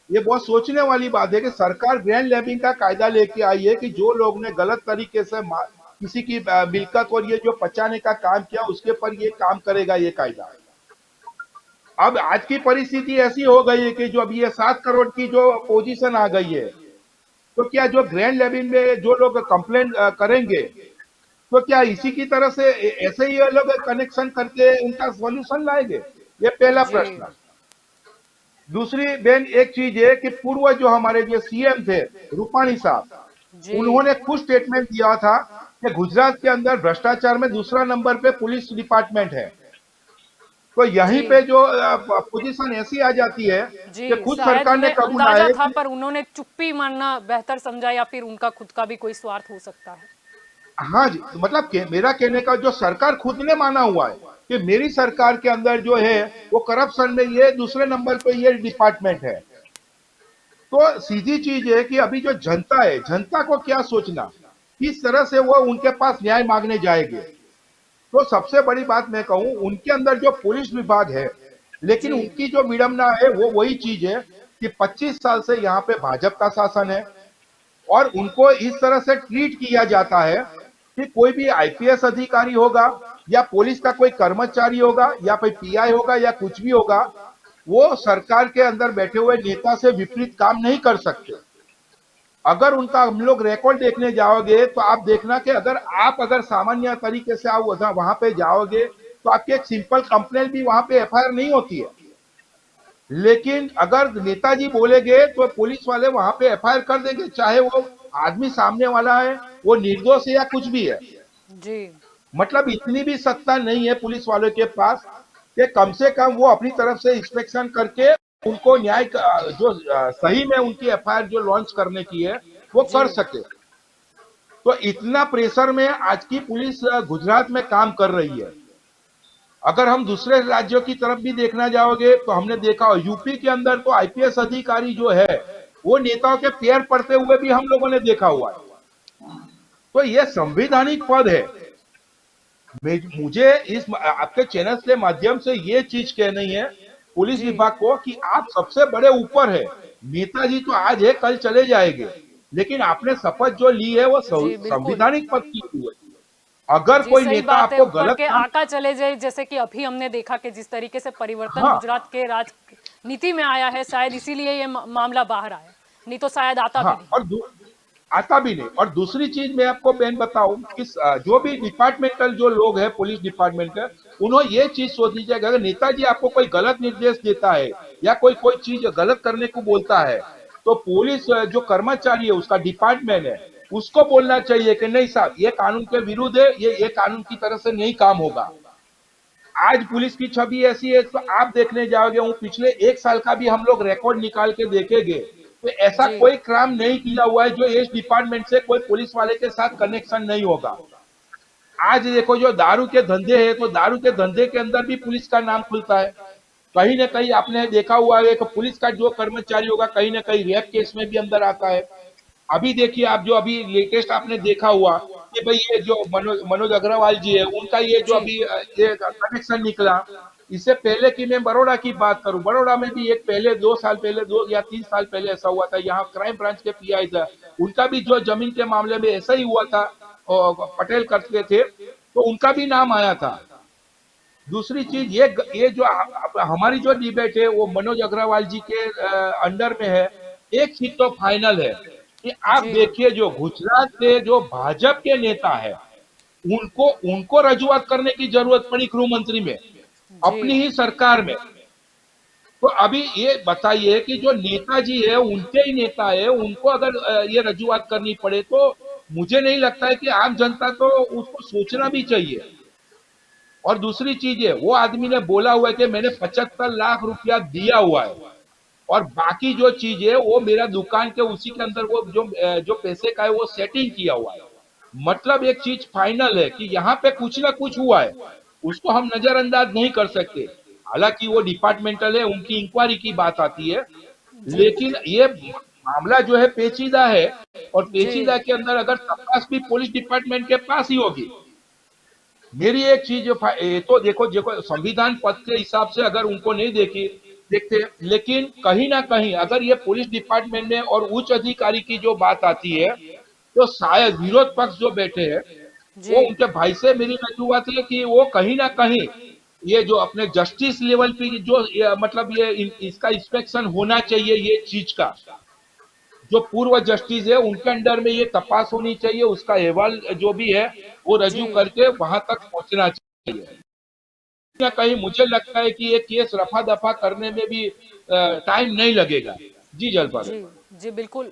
ये बहुत सोचने वाली बात है कि सरकार ग्रैंड लैबिंग का कायदा लेके आई है कि जो लोग ने गलत तरीके से किसी की मिल्कियत और ये जो पचाने का काम किया उसके पर ये काम करेगा ये कायदा। अब आज की परिस्थिति ऐसी हो गई है कि जो अब ये 7 करोड़ की जो पोजीशन आ गई है, तो क्या जो ग्रैंड लैबिंग में जो लोग कंप्लेंट करेंगे, तो क्या इसी की तरह से ऐसे ही ये लोग कनेक्शन करके उनका सॉल्यूशन लाएंगे? ये पहला जी। प्रश्न। दूसरी बेन एक चीज है कि पूर्व जो हमारे जो सीएम थे रूपाणी साहब, जी उन्होंने खुद स्टेटमेंट दिया था कि गुजरात के अंदर भ्रष्टाचार में दूसरा नंबर पे पुलिस डिपार्टमेंट है। तो यहीं जी। पे जो पोजीशन ऐसी आ जाती है जी कि खुद शायद सरकार ने उन्हें कबूला अंदाजा है था, कि पर उन्होंने चुप्पी मानना बेहतर समझा, या फिर उनका खुद का भी कोई स्वार्थ हो सकता है। हाँ जी, मतलब मेरा कहने का जो सरकार खुद ने माना हुआ है कि मेरी सरकार के अंदर जो है वो करप्शन में ये दूसरे नंबर पे ये डिपार्टमेंट है। तो सीधी चीज है कि अभी जो जनता है, जनता को क्या सोचना, किस तरह से वो उनके पास न्याय मांगने जाएंगे। तो सबसे बड़ी बात मैं कहूं, उनके अंदर जो पुलिस विभाग है, लेकिन जी। उनकी जो विडंबना है वो वही चीज है कि 25 साल से यहाँ पे भाजपा का शासन है और उनको इस तरह से ट्रीट किया जाता है कि कोई भी आईपीएस अधिकारी होगा या पुलिस का कोई कर्मचारी होगा या कोई पीआई होगा या कुछ भी होगा, वो सरकार के अंदर बैठे हुए नेता से विपरीत काम नहीं कर सकते। अगर उनका हम लोग रिकॉर्ड देखने जाओगे तो आप देखना कि अगर सामान्य तरीके से आप वहां पे जाओगे तो आपकी एक सिंपल कंप्लेंट भी वहां पे एफआईआर नहीं होती है। लेकिन अगर नेताजी बोलेंगे तो पुलिस वाले वहां पे एफआईआर कर देंगे, चाहे वो आदमी सामने वाला है वो निर्दोष है या कुछ भी है। जी मतलब इतनी भी सत्ता नहीं है पुलिस वालों के पास कि कम से कम वो अपनी तरफ से इंस्पेक्शन करके उनको न्याय जो सही में उनकी एफआईआर जो लॉन्च करने की है वो कर सके। तो इतना प्रेशर में आज की पुलिस गुजरात में काम कर रही है। अगर हम दूसरे राज्यों की तरफ भी देखना जाओगे तो हमने देखा यूपी के अंदर तो आईपीएस अधिकारी जो है वो नेताओं के पैर पड़ते हुए भी हम लोगों ने देखा हुआ है। तो ये संवैधानिक पद है। मुझे इस आपके चैनल के माध्यम से ये चीज कहनी है पुलिस विभाग को कि आप सबसे बड़े ऊपर है। नेताजी तो आज है कल चले जाएंगे, लेकिन आपने शपथ जो ली है वो जी, बिल्कुल। संवैधानिक पद की हुई है। अगर जी कोई सही नेता बात है, आपको ऊपर गलत के आका चले जाए, जैसे कि अभी हमने देखा कि जिस तरीके से परिवर्तन हाँ। गुजरात के राजनीति में आया है, शायद इसीलिए ये मामला बाहर आया, नहीं तो शायद आता भी हाँ, नहीं। और आता भी नहीं। और दूसरी चीज मैं आपको बहन बताऊं कि जो भी डिपार्टमेंटल जो लोग हैं पुलिस डिपार्टमेंट के, उन्होंने ये चीज सोचनी चाहिए अगर नेताजी आपको कोई गलत निर्देश देता है या कोई चीज गलत करने को बोलता है तो पुलिस जो कर्मचारी है उसका डिपार्टमेंट है उसको बोलना चाहिए कि नहीं साहब ये कानून के विरुद्ध है, ये कानून की तरह से नहीं काम होगा। आज पुलिस की छवि ऐसी है तो आप देखने जाओगे, वो पिछले 1 साल का भी हम लोग रिकॉर्ड निकाल के देखेंगे तो ऐसा जी। कोई क्राइम नहीं किया हुआ है जो इस डिपार्टमेंट से कोई पुलिस वाले के साथ कनेक्शन नहीं होगा। आज देखो जो दारू के धंधे हैं तो दारू के धंधे के अंदर भी पुलिस का नाम खुलता है। कहीं ना कहीं आपने देखा हुआ है कि पुलिस का जो कर्मचारी होगा कहीं ना कहीं रेप केस में भी अंदर आता है। अभी देखिए आप जो अभी लेटेस्ट आपने देखा हुआ कि भाई ये जो मनोज अग्रवाल जी है उनका ये जो जी। अभी ये कनेक्शन निकला, इससे पहले की मैं बड़ौदा की बात करूं, बड़ौदा में भी एक पहले 2 साल पहले 2 या 3 साल पहले ऐसा हुआ था। यहाँ क्राइम ब्रांच के पीआई था, उनका भी जो जमीन के मामले में ऐसा ही हुआ था, और पटेल करते थे, तो उनका भी नाम आया था। दूसरी चीज, ये जो हमारी जो डिबेट है वो मनोज अग्रवाल जी के अंडर में है। एक चीज तो फाइनल है कि आप जी देखिए, जो गुजरात के जो भाजपा के नेता है, उनको उनको रजूआत करने की जरूरत पड़ी गृह मंत्री में, अपनी जी ही सरकार में। तो अभी ये बताइए कि जो नेताजी है, उनके ही नेता है, उनको अगर ये रजूआत करनी पड़े, तो मुझे नहीं लगता है कि आम जनता तो उसको सोचना भी चाहिए। और दूसरी चीज है, वो आदमी ने बोला हुआ है कि मैंने 75 लाख रुपया दिया हुआ है, और बाकी जो चीज है वो मेरा दुकान के उसी के अंदर वो जो पैसे का है वो सेटिंग किया हुआ है। मतलब एक चीज फाइनल है कि यहाँ पे कुछ ना कुछ हुआ है, उसको हम नजरअंदाज नहीं कर सकते। हालांकि वो डिपार्टमेंटल है, उनकी इंक्वायरी की बात आती है, जी लेकिन ये मामला जो है पेचीदा है, और जी पेचीदा के अंदर अगर तपास भी पुलिस डिपार्टमेंट के पास ही होगी। मेरी एक चीज ये तो देखो संविधान पद के हिसाब से अगर उनको नहीं देखते, लेकिन कहीं ना कहीं अगर ये पुलिस डिपार्टमेंट में और उच्च अधिकारी की जो बात आती है, तो शायद विरोध पक्ष जो बैठे हैं, वो जी उनके भाई से मेरी रजूआत है कि वो कहीं ना कहीं ये जो अपने जस्टिस लेवल पे जो मतलब इसका इंस्पेक्शन होना चाहिए, ये चीज का जो पूर्व जस्टिस है उनके अंडर में ये तपास होनी चाहिए, उसका अहवाल जो भी है वो रजू जी करके वहां तक पहुंचना चाहिए। कहीं ना कहीं मुझे लगता है कि ये केस रफा दफा करने में भी टाइम नहीं लगेगा। जी जलपाल। जी जी बिल्कुल,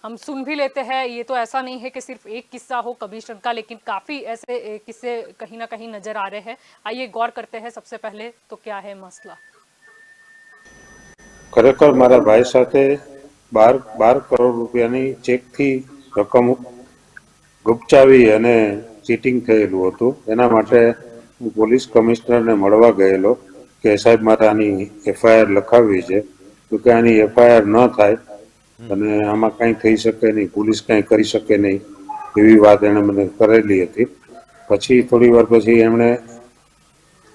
हम सुन भी लेते हैं। ये तो ऐसा नहीं है कि सिर्फ एक किस्सा हो कमिश्नर का, लेकिन काफी ऐसे किस्से कहीं ना कहीं नजर आ रहे हैं। आइए गौर करते हैं सबसे पहले तो क्या है मसला। ખરેખર મારા ભાઈ સાથે 12 કરોડ રૂપિયાની ચેકથી રકમ ગુપચાવી અને ચીટિંગ થયેલું હતું। એના માટે હું પોલીસ કમિશનરને મળવા ગયેલો કે સાહેબ મારે આની એફઆઈઆર લખાવવી છે, તો કે આની એફઆઈઆર ન થાય અને આમાં કાંઈ થઈ શકે નહીં, પોલીસ કાંઈ કરી શકે નહીં, એવી વાત એણે મને કરેલી હતી। પછી થોડી વાર પછી એમણે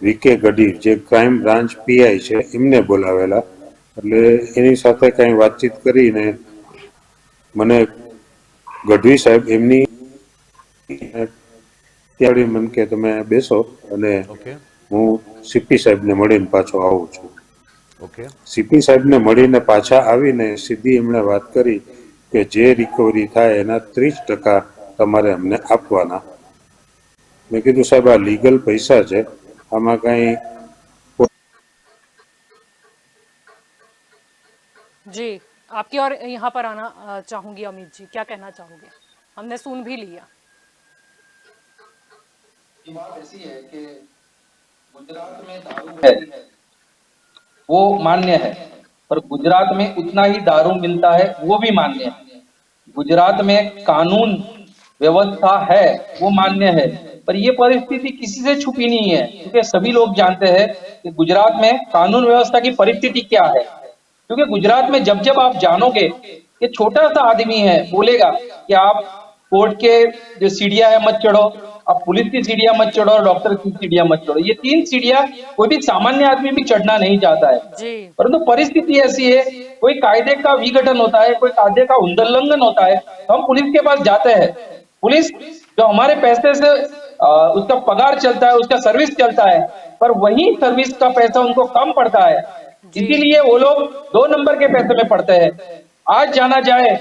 વીકે ગઢી જે ક્રાઇમ બ્રાન્ચ પીઆઈ છે એમને બોલાવેલા, એટલે એની સાથે કઈ વાતચીત કરીને મને ગઢવી સાહેબ એમની ત્યારે મને કે તમે બેસો અને હું સીપી સાહેબને મળીને પાછો આવું છું। સીપી સાહેબને મળીને પાછા આવીને સીધી એમણે વાત કરી કે જે રિકવરી થાય એના 30% તમારે અમને આપવાના। મેં કીધું સાહેબ આ લીગલ પૈસા છે, આમાં કઈ जी आपकी और यहाँ पर आना चाहूंगी अमित जी, क्या कहना चाहोगे? हमने सुन भी लिया। ये बात ऐसी है कि गुजरात में दारू है वो मान्य है, पर गुजरात में उतना ही दारू मिलता है वो भी मान्य है। गुजरात में कानून व्यवस्था है वो मान्य है, पर ये परिस्थिति किसी से छुपी नहीं है, क्योंकि सभी लोग जानते हैं कि गुजरात में कानून व्यवस्था की परिस्थिति क्या है। क्योंकि गुजरात में जब जब आप जानोगे कि छोटा सा आदमी है बोलेगा कि आप कोर्ट के जो सीढ़ियां है मत चढ़ो, आप पुलिस की सीढ़ियां मत चढ़ो और डॉक्टर की सीढ़ियां मत चढ़ो, ये 3 सीढ़ियां कोई भी सामान्य आदमी भी चढ़ना नहीं चाहता है। जी परंतु परिस्थिति ऐसी है, कोई कायदे का विघटन होता है, कोई कायदे का उल्लंघन होता है, तो हम पुलिस के पास जाते हैं। पुलिस जो हमारे पैसे से उसका पगार चलता है, उसका सर्विस चलता है, पर वही सर्विस का पैसा उनको कम पड़ता है, इसीलिए वो लोग 2 नंबर के पैसे में पड़ते हैं। आज जाना जाए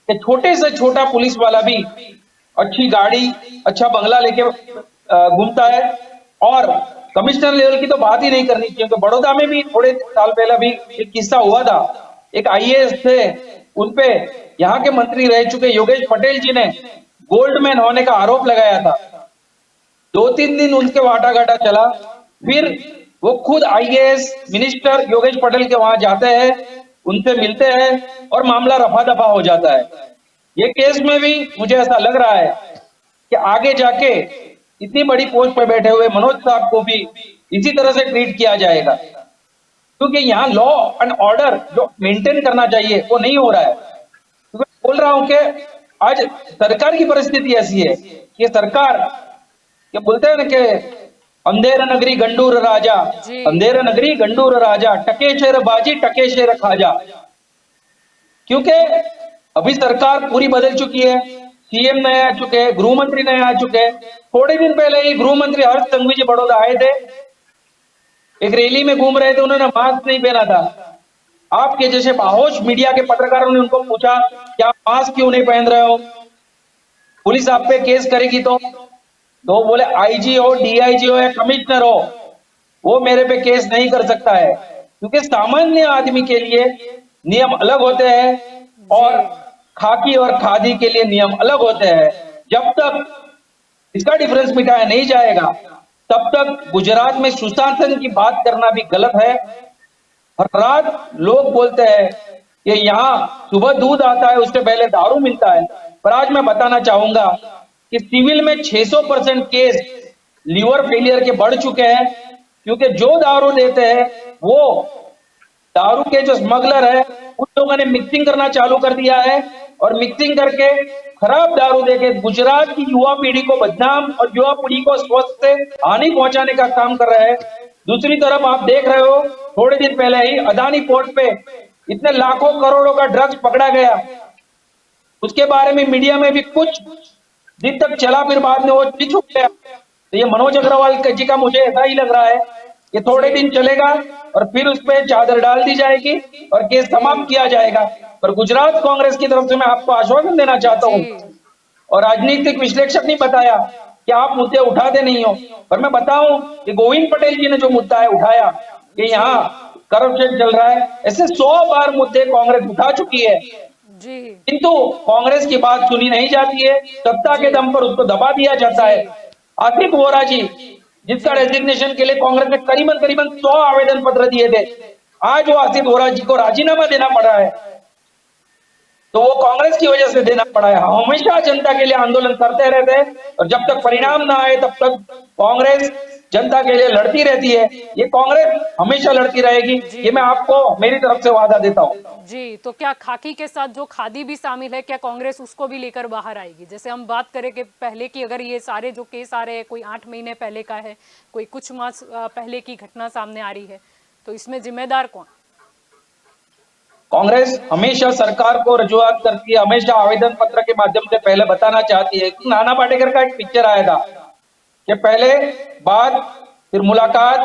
कि छोटे से छोटा पुलिस वाला भी अच्छी गाड़ी अच्छा बंगला लेके घूमता है, और कमिश्नर लेवल की तो बात ही नहीं करनी चाहिए। तो बड़ौदा में भी थोड़े साल पहले भी एक किस्सा हुआ था, एक आईएएस थे, उनपे यहाँ के मंत्री रह चुके योगेश पटेल जी ने गोल्डमैन होने का आरोप लगाया था। 2-3 दिन उनके वाटाघाटा चला, फिर वो खुद आईएएस मिनिस्टर योगेश पटेल के वहां जाते हैं, उनसे मिलते हैं और मामला रफा दफा हो जाता है। ये केस में भी मुझे ऐसा लग रहा है कि आगे जाके इतनी बड़ी पोस्ट पर बैठे हुए मनोज साहब को भी इसी तरह से ट्रीट किया जाएगा, क्योंकि यहाँ लॉ एंड ऑर्डर जो मेंटेन करना चाहिए वो नहीं हो रहा है। क्योंकि बोल रहा हूं कि आज सरकार की परिस्थिति ऐसी है कि सरकार ये बोलते हैं ना कि अंधेर नगरी गंडूर राजा, जी। अंधेर नगरी गंडूर राजा, टके शेर बाजी टके शेर खाजा। क्योंकि अभी सरकार पूरी बदल चुकी है, सीएम नए आ चुके हैं, गृह मंत्री नए आ चुके हैं। थोड़े दिन पहले ही गृह मंत्री हर्ष संघवी जी बड़ौदा आए थे, एक रैली में घूम रहे थे, उन्होंने मास्क नहीं पहना था। आपके जैसे बाहोश मीडिया के पत्रकारों ने उनको पूछा कि आप मास्क क्यों नहीं पहन रहे हो, पुलिस आप पे केस करेगी तो बोले आईजी हो, डीआईजी हो या कमिश्नर हो, वो मेरे पे केस नहीं कर सकता है। क्योंकि सामान्य आदमी के लिए नियम अलग होते हैं और खाकी और खादी के लिए नियम अलग होते हैं। जब तक इसका डिफरेंस मिटाया नहीं जाएगा तब तक गुजरात में सुशासन की बात करना भी गलत है। हर रात लोग बोलते हैं कि यहाँ सुबह दूध आता है, उससे पहले दारू मिलता है। पर आज मैं बताना चाहूंगा कि सिविल में 600% केस लीवर फेलियर के बढ़ चुके हैं, क्योंकि जो दारू देते हैं वो दारू के जो स्मगलर है उन लोगों ने मिक्सिंग करना चालू कर दिया है और मिक्सिंग करके खराब दारू देके गुजरात की युवा पीढ़ी को बदनाम और युवा पीढ़ी को स्वस्थ से हानि पहुंचाने का काम कर रहे हैं। दूसरी तरफ आप देख रहे हो, थोड़े दिन पहले ही अदानी पोर्ट पे इतने लाखों करोड़ों का ड्रग्स पकड़ा गया, उसके बारे में मीडिया में भी कुछ दिन तक चला, फिर बाद में वो छुप गया। तो ये मनोज अग्रवाल जी का मुझे ऐसा ही लग रहा है कि थोड़े दिन चलेगा और फिर उस पर चादर डाल दी जाएगी और केस समाप्त किया जाएगा। पर गुजरात कांग्रेस की तरफ से मैं आपको आश्वासन देना चाहता हूँ, और राजनीतिक विश्लेषक नहीं बताया कि आप मुद्दे उठाते नहीं हो, पर मैं बताऊं कि गोविंद पटेल जी ने जो मुद्दा है उठाया कि यहाँ करप्शन चल रहा है, ऐसे 100 बार मुद्दे कांग्रेस उठा चुकी है, जी। किंतु कांग्रेस की बात सुनी नहीं जाती है, सत्ता के दम पर उसको दबा दिया जाता है। आसिफ वोरा जी, जिसका रेजिग्नेशन के लिए कांग्रेस ने करीबन 100 आवेदन पत्र दिए थे, आज वो आसिफ वोरा जी को राजीनामा देना पड़ा है, तो वो कांग्रेस की वजह से देना पड़ा है। हमेशा जनता के लिए आंदोलन करते रहते हैं और जब तक परिणाम ना आए तब तक कांग्रेस जनता के लिए लड़ती रहती है। ये कांग्रेस हमेशा लड़ती रहेगी, ये मैं आपको मेरी तरफ से वादा देता हूँ। जी, तो क्या खाकी के साथ जो खादी भी शामिल है, क्या कांग्रेस उसको भी लेकर बाहर आएगी? जैसे हम बात करें कि पहले की, अगर ये सारे जो केस आ रहे हैं, कोई 8 महीने पहले का है, कोई कुछ मास पहले की घटना सामने आ रही है, तो इसमें जिम्मेदार कौन? कांग्रेस हमेशा सरकार को रजूआत करती है, हमेशा आवेदन पत्र के माध्यम से पहले बताना चाहती है। नाना पाटेकर का एक पिक्चर आया था कि पहले बात, फिर मुलाकात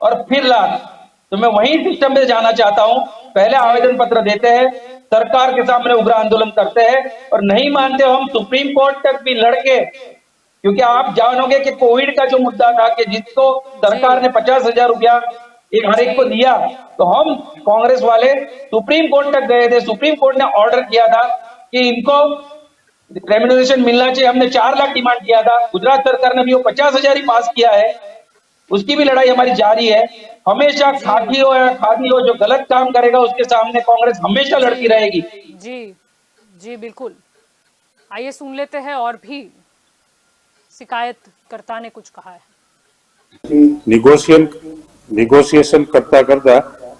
और फिर लात। तो मैं वही सिस्टम में जाना चाहता हूं, पहले आवेदन पत्र देते हैं, सरकार के सामने उग्र आंदोलन करते हैं और नहीं मानते हम सुप्रीम कोर्ट तक भी लड़के, क्योंकि आप जानोगे कि कोविड का जो मुद्दा था कि जिसको सरकार ने 50,000 रुपया एक हर एक को दिया, तो हम कांग्रेस वाले सुप्रीम कोर्ट तक गए थे। सुप्रीम कोर्ट ने ऑर्डर किया था कि इनको रेम्युनरेशन मिलना चाहिए, हमने 4 लाख डिमांड किया था, गुजरात सरकार ने भी वो 50,000 ही पास किया है। उसकी भी लड़ाई हमारी जारी है। हमेशा खाकी हो या खादी हो, जो गलत काम करेगा उसके सामने कांग्रेस हमेशा लड़ती रहेगी। जी जी बिल्कुल। आइए सुन लेते हैं और भी शिकायतकर्ता ने कुछ कहा है। નિગોશિએશન કરતા કરતા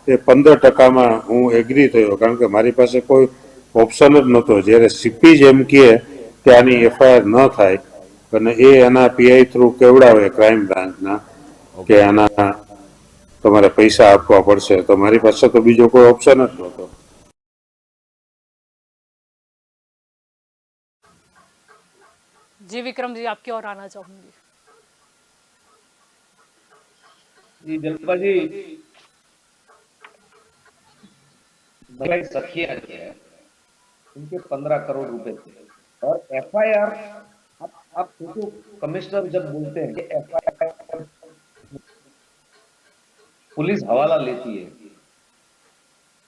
એ 15% હું એગ્રી થયો, કારણ કે મારી પાસે કોઈ ઓપ્શન જ નહોતો. જ્યારે સીપી જ એમ કહે કે આની એફઆઈઆર ન થાય અને એ એના પીઆઈ થ્રુ કેવડાવે ક્રાઇમ બ્રાન્ચના કે આના તમારે પૈસા આપવા પડશે, તો મારી પાસે તો બીજો કોઈ ઓપ્શન જ નહોતો. जी विक्रम जी, आपकी ओर आना चाहूंगी। जी जल्पा जी, भलाई सखिया है, उनके 15 करोड़ रुपए थे और एफआईआर, आप सोचो, कमिश्नर जब बोलते हैं कि एफआईआर पुलिस हवाला लेती है,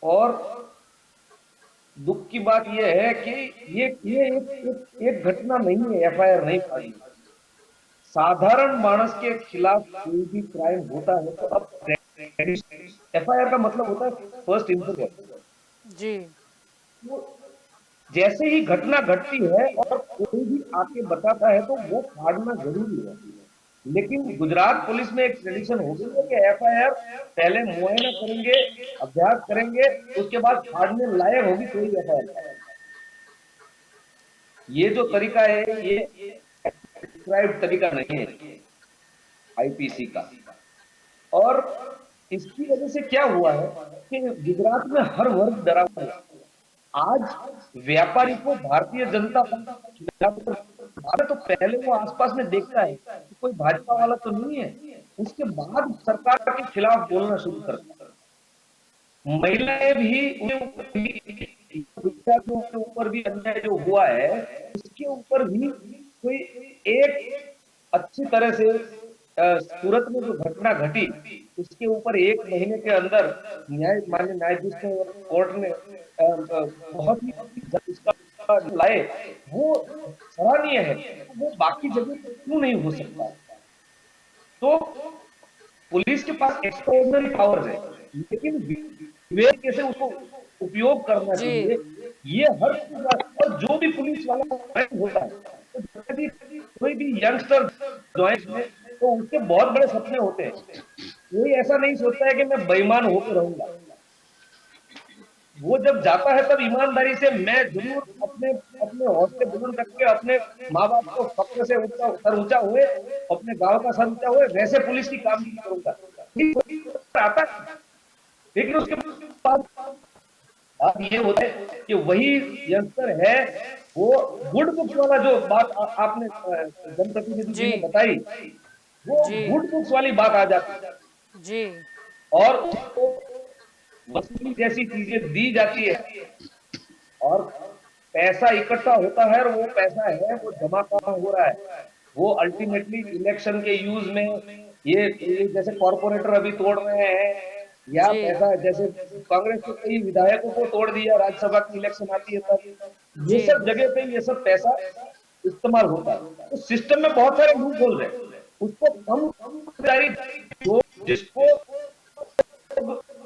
और दुख की बात यह है कि ये एक घटना नहीं है, एफआईआर नहीं पाई। साधारण मानस के खिलाफ कोई भी क्राइम होता है तो अब एफआईआर का मतलब होता है फर्स्ट इन्फॉर्मेशन। जी, तो जैसे ही घटना घटती है और कोई भी आके बताता है तो वो फाड़ना जरूरी है, लेकिन गुजरात पुलिस में एक ट्रेडिशन हो गई है कि एफआईआर पहले मुआयना करेंगे, अभ्यास करेंगे, उसके बाद फाड़ने लायक होगी कोई एफआईआर। ये जो तरीका है ये प्रिस्क्राइब्ड तरीका नहीं है। आईपीसी का। और इसकी वजह से क्या हुआ है कि गुजरात में हर वर्ग डरा हुआ है। आज व्यापारी को भारतीय जनता पार्टी के खिलाफ तो पहले वो आसपास में देखता है कि कोई भाजपा वाला तो नहीं है, उसके बाद सरकार के खिलाफ बोलना शुरू करता है। महिलाएं भी के ऊपर भी अन्याय जो हुआ है उसके ऊपर भी कोई एक अच्छी तरह से सूरत में जो घटना घटी उसके ऊपर 1 महीने के अंदर माननीय न्यायाधीश ने और कोर्ट ने बहुत ही इसका लाए, वो सराहनीय है। वो बाकी जगह पे क्यों नहीं हो सकता? तो पुलिस के पास एक्स्ट्राऑर्डिनरी पावर्स है, लेकिन विवेक कैसे उसको उपयोग करना चाहिए, ये हर और जो भी पुलिस वाला ज्वाइन होता है, तो जब भी कोई भी यंगस्टर ज्वाइन में तो उसके बहुत बड़े सपने होते हैं। कोई ऐसा नहीं सोचता है कि मैं बेईमान होकर रहूंगा। वो जब जाता है तब ईमानदारी से मैं जरूर अपने अपने हौसले बुलंद रख के अपने माँ बाप को फक्र से सर ऊंचा हुए, अपने गांव का सर ऊंचा हुए, वैसे पुलिस की काम करूंगा। आता लेकिन उसके बाद बात ये होता है कि वही यंगस्टर है, वो गुड बुक्स वाला जो बात आपने जनप्रतिनिधि जी ने बताई, वो गुड बुक्स वाली बात आ जाती जी, और उसको वसूली जैसी चीजें दी जाती है और पैसा इकट्ठा होता है और वो पैसा है वो जमा कहाँ हो रहा है, वो अल्टीमेटली इलेक्शन के यूज में ये जैसे कॉर्पोरेटर अभी तोड़ रहे हैं, या पैसा जैसे कांग्रेस के कई विधायकों को तोड़ दिया, राज्यसभा की इलेक्शन आती है तब ये सब जगह पे ये सब पैसा इस्तेमाल होता है। तो सिस्टम में बहुत सारे लूप होल है, उसको कम जो जिसको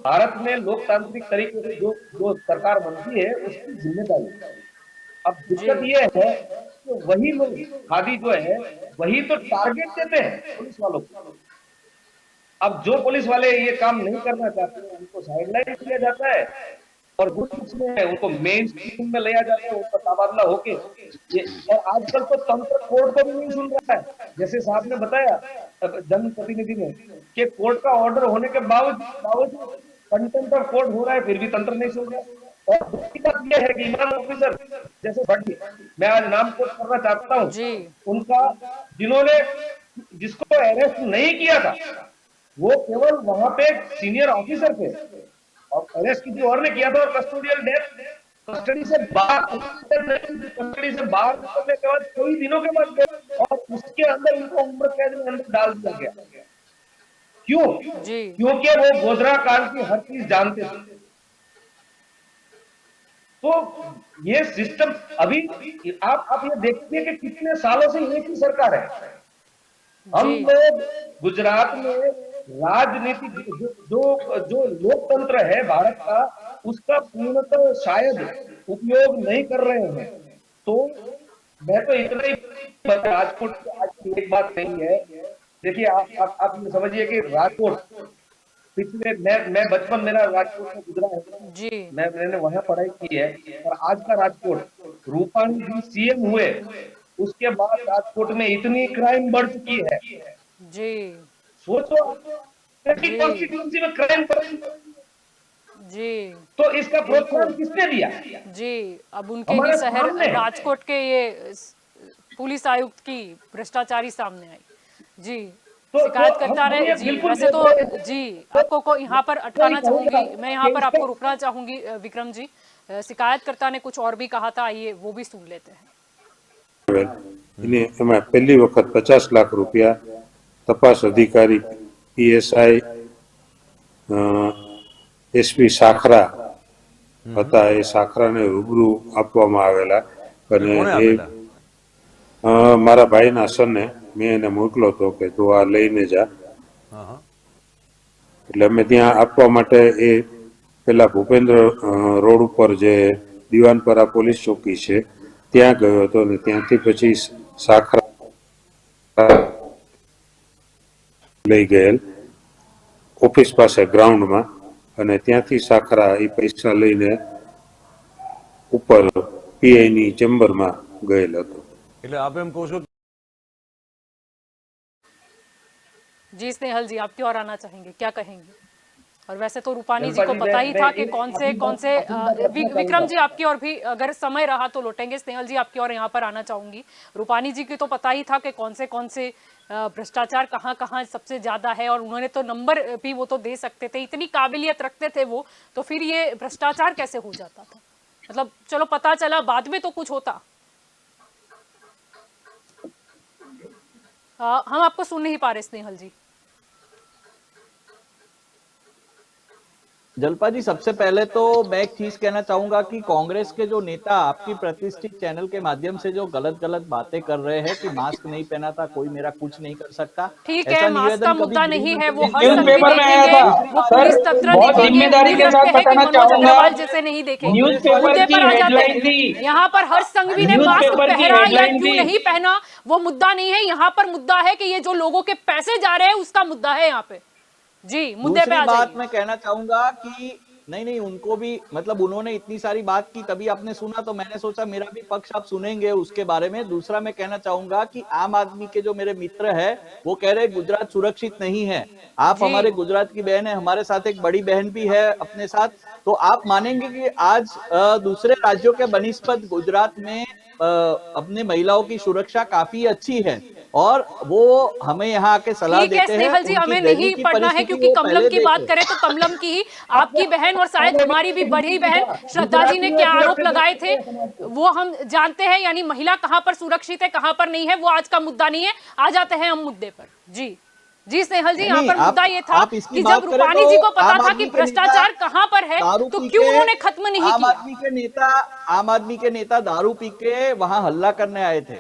भारत में लोकतांत्रिक तरीके से जो सरकार बनती है उसकी जिम्मेदारी। अब दिक्कत ये है कि वही लोग खादी जो है वही तो टारगेट देते हैं पुलिस वालों को। अब जो पुलिस वाले ये काम नहीं करना चाहते हैं उनको साइडलाइन किया जाता है और में उनको मेन स्ट्रीम में लिया जाता है, उनका तबादला होके ये। और आजकल तो तंत्र कोर्ट को भी नहीं सुन रहा है, जैसे साहब ने बताया जनप्रतिनिधि ने कि कोर्ट का ऑर्डर होने के बावजूद कंटेम्प्ट ऑफ कोर्ट हो रहा है, फिर भी तंत्र नहीं सुन रहा है। और दूसरी बात यह है कि ईमान ऑफिसर जैसे भट्टी, मैं आज नाम कोट करना चाहता हूँ, उनका जिन्होंने जिसको अरेस्ट नहीं किया था वो केवल वहां पे सीनियर ऑफिसर थे और अरेस्ट किसी और ने किया था और कस्टोडियल डेथ कस्टडी से बाहर निकलने के बाद कई दिनों के बाद और उसके अंदर उनको उम्र कैद में अंदर डाल दिया गया। क्यों? क्योंकि वो गोधरा कांड की हर चीज जानते थे। तो ये सिस्टम अभी आप ये देखिए कि कितने सालों से एक ही सरकार है। हम लोग गुजरात में राजनीति जो लोकतंत्र है भारत का उसका पूर्णतः शायद उपयोग नहीं कर रहे हैं। तो मैं तो इतना ही राजकोट आज की एक बात नहीं है, देखिए आप ये समझिए कि राजकोट पिछले मैं बचपन मेरा राजकोट में गुजरा है, मैंने वहां पढ़ाई की है और आज का राजकोट रूपाणी जी सीएम हुए उसके बाद राजकोट में इतनी क्राइम बढ़ चुकी है जी। सोचो कॉन्स्टिट्यूंसी में क्राइम जी, तो इसका प्रोत्साहन किसने दिया? जी, अब उनके ही शहर राजकोट के ये पुलिस आयुक्त की भ्रष्टाचारी सामने आई। जी, शिकायत करता रहे जी। वैसे तो जी आपको यहाँ पर अटकाना चाहूंगी, मैं यहाँ पर आपको रुकना चाहूंगी विक्रम जी। शिकायतकर्ता ने कुछ और भी कहा था, आइए वो भी सुन लेते हैं। पहली वक्त 50 लाख रुपया तपास अधिकारी पीएसआई एसपी साखरा હતા એ સાખરાને રૂબરૂ આપવામાં આવેલા અને એ મારા ભાઈના સને મેં એને મોકલો હતો કે તું આ લઈને જા, એટલે અમે ત્યાં આપવા માટે એ પેલા ભૂપેન્દ્ર રોડ ઉપર જે દિવાનપરા પોલીસ ચોકી છે ત્યાં ગયો હતો અને ત્યાંથી પછી સાખરા લઈ ગયેલ ઓફિસ પાસે ગ્રાઉન્ડમાં અને ત્યાંથી સાખરા એ પૈસા લઈને ઉપર પીઆઈ ની ચેમ્બરમાં ગયેલ હતો। એટલે આપ એમ કહો છો जी स्नेहल जी, आपकी ओर आना चाहेंगे, क्या कहेंगे? और वैसे तो रूपानी जी को जलपा जी, पता ही था कि मैं कौन से विक्रम जी आपकी ओर भी अगर समय रहा तो लौटेंगे। स्नेहल जी आपकी ओर यहाँ पर आना चाहूंगी। रूपानी जी की तो पता ही था कि कौन से भ्रष्टाचार कहाँ कहाँ सबसे ज्यादा है, और उन्होंने तो नंबर भी वो तो दे सकते थे, इतनी काबिलियत रखते थे वो, तो फिर ये भ्रष्टाचार कैसे हो जाता था? मतलब चलो पता चला बाद में तो कुछ होता। हम आपको सुन नहीं पा रहे स्नेहल जी। जलपा जी, सबसे पहले तो मैं एक चीज कहना चाहूंगा कि कांग्रेस के जो नेता आपकी प्रतिष्ठित चैनल के माध्यम से जो गलत गलत बातें कर रहे हैं कि मास्क नहीं पहना था कोई मेरा कुछ नहीं कर सकता, ठीक है, ऐसा मास्क का निवेदन कभी मुद्दा नहीं है, वो हर न्यूज़ संघ भी पेपर में आया देखेंगे, था। वो सर, पुलिस तंत्र बहुत देखेंगे, जिम्मेदारी मुझे के साथ लगता है कि बताना मनोज चाहूंगा, अग्रवाल जैसे नहीं देखेंगे, न्यूज़पेपर मुद्दे की पर आ जाते हेडलाइन हैं। थी। यहाँ पर हर संघवी ने मास्क न्यूज़पेपर की पहना या हेडलाइन क्यों थी। नहीं पहना वो मुद्दा नहीं है, यहाँ पर मुद्दा है कि ये जो लोगों के पैसे जा रहे हैं उसका मुद्दा है यहाँ पे। जी, मुद्दे पे दूसरी आ बात जाइए। मैं कहना चाहूंगा कि नहीं उनको भी, मतलब उन्होंने इतनी सारी बात की तभी आपने सुना, तो मैंने सोचा मेरा भी पक्ष आप सुनेंगे उसके बारे में। दूसरा मैं कहना चाहूंगा कि आम आदमी के जो मेरे मित्र है वो कह रहे गुजरात सुरक्षित नहीं है। आप जी। हमारे गुजरात की बहन है, हमारे साथ एक बड़ी बहन भी है अपने साथ, तो आप मानेंगे कि आज दूसरे राज्यों के बनिस्पत गुजरात में अपने महिलाओं की सुरक्षा काफी अच्छी है, और वो हमें यहाँ आके सलाह ठीक है देते हैं। स्नेहल जी, उनकी हमें दिल्ली नहीं की पढ़ना है, परिस्थिति क्योंकि वो कमलम पहले की बात देखे। करें तो कमलम की ही आपकी बहन और शायद हमारी भी बड़ी बहन श्रद्धा जी ने क्या आरोप लगाए थे वो हम जानते हैं। यानी महिला कहां पर सुरक्षित है कहां पर नहीं है वो आज का मुद्दा नहीं है। आ जाते हैं हम मुद्दे पर। जी स्नेहल जी, यहाँ नहीं, पर मुद्दा ये था आप इसकी कि बात जब करें रूपानी तो जी को पता आम था आदमी कि के भ्रष्टाचार नेता कहां पर है दारू तो पी क्यों के, उन्होंने खत्म नहीं आम किया? आदमी के नेता दारू पी के वहां हल्ला करने आए थे,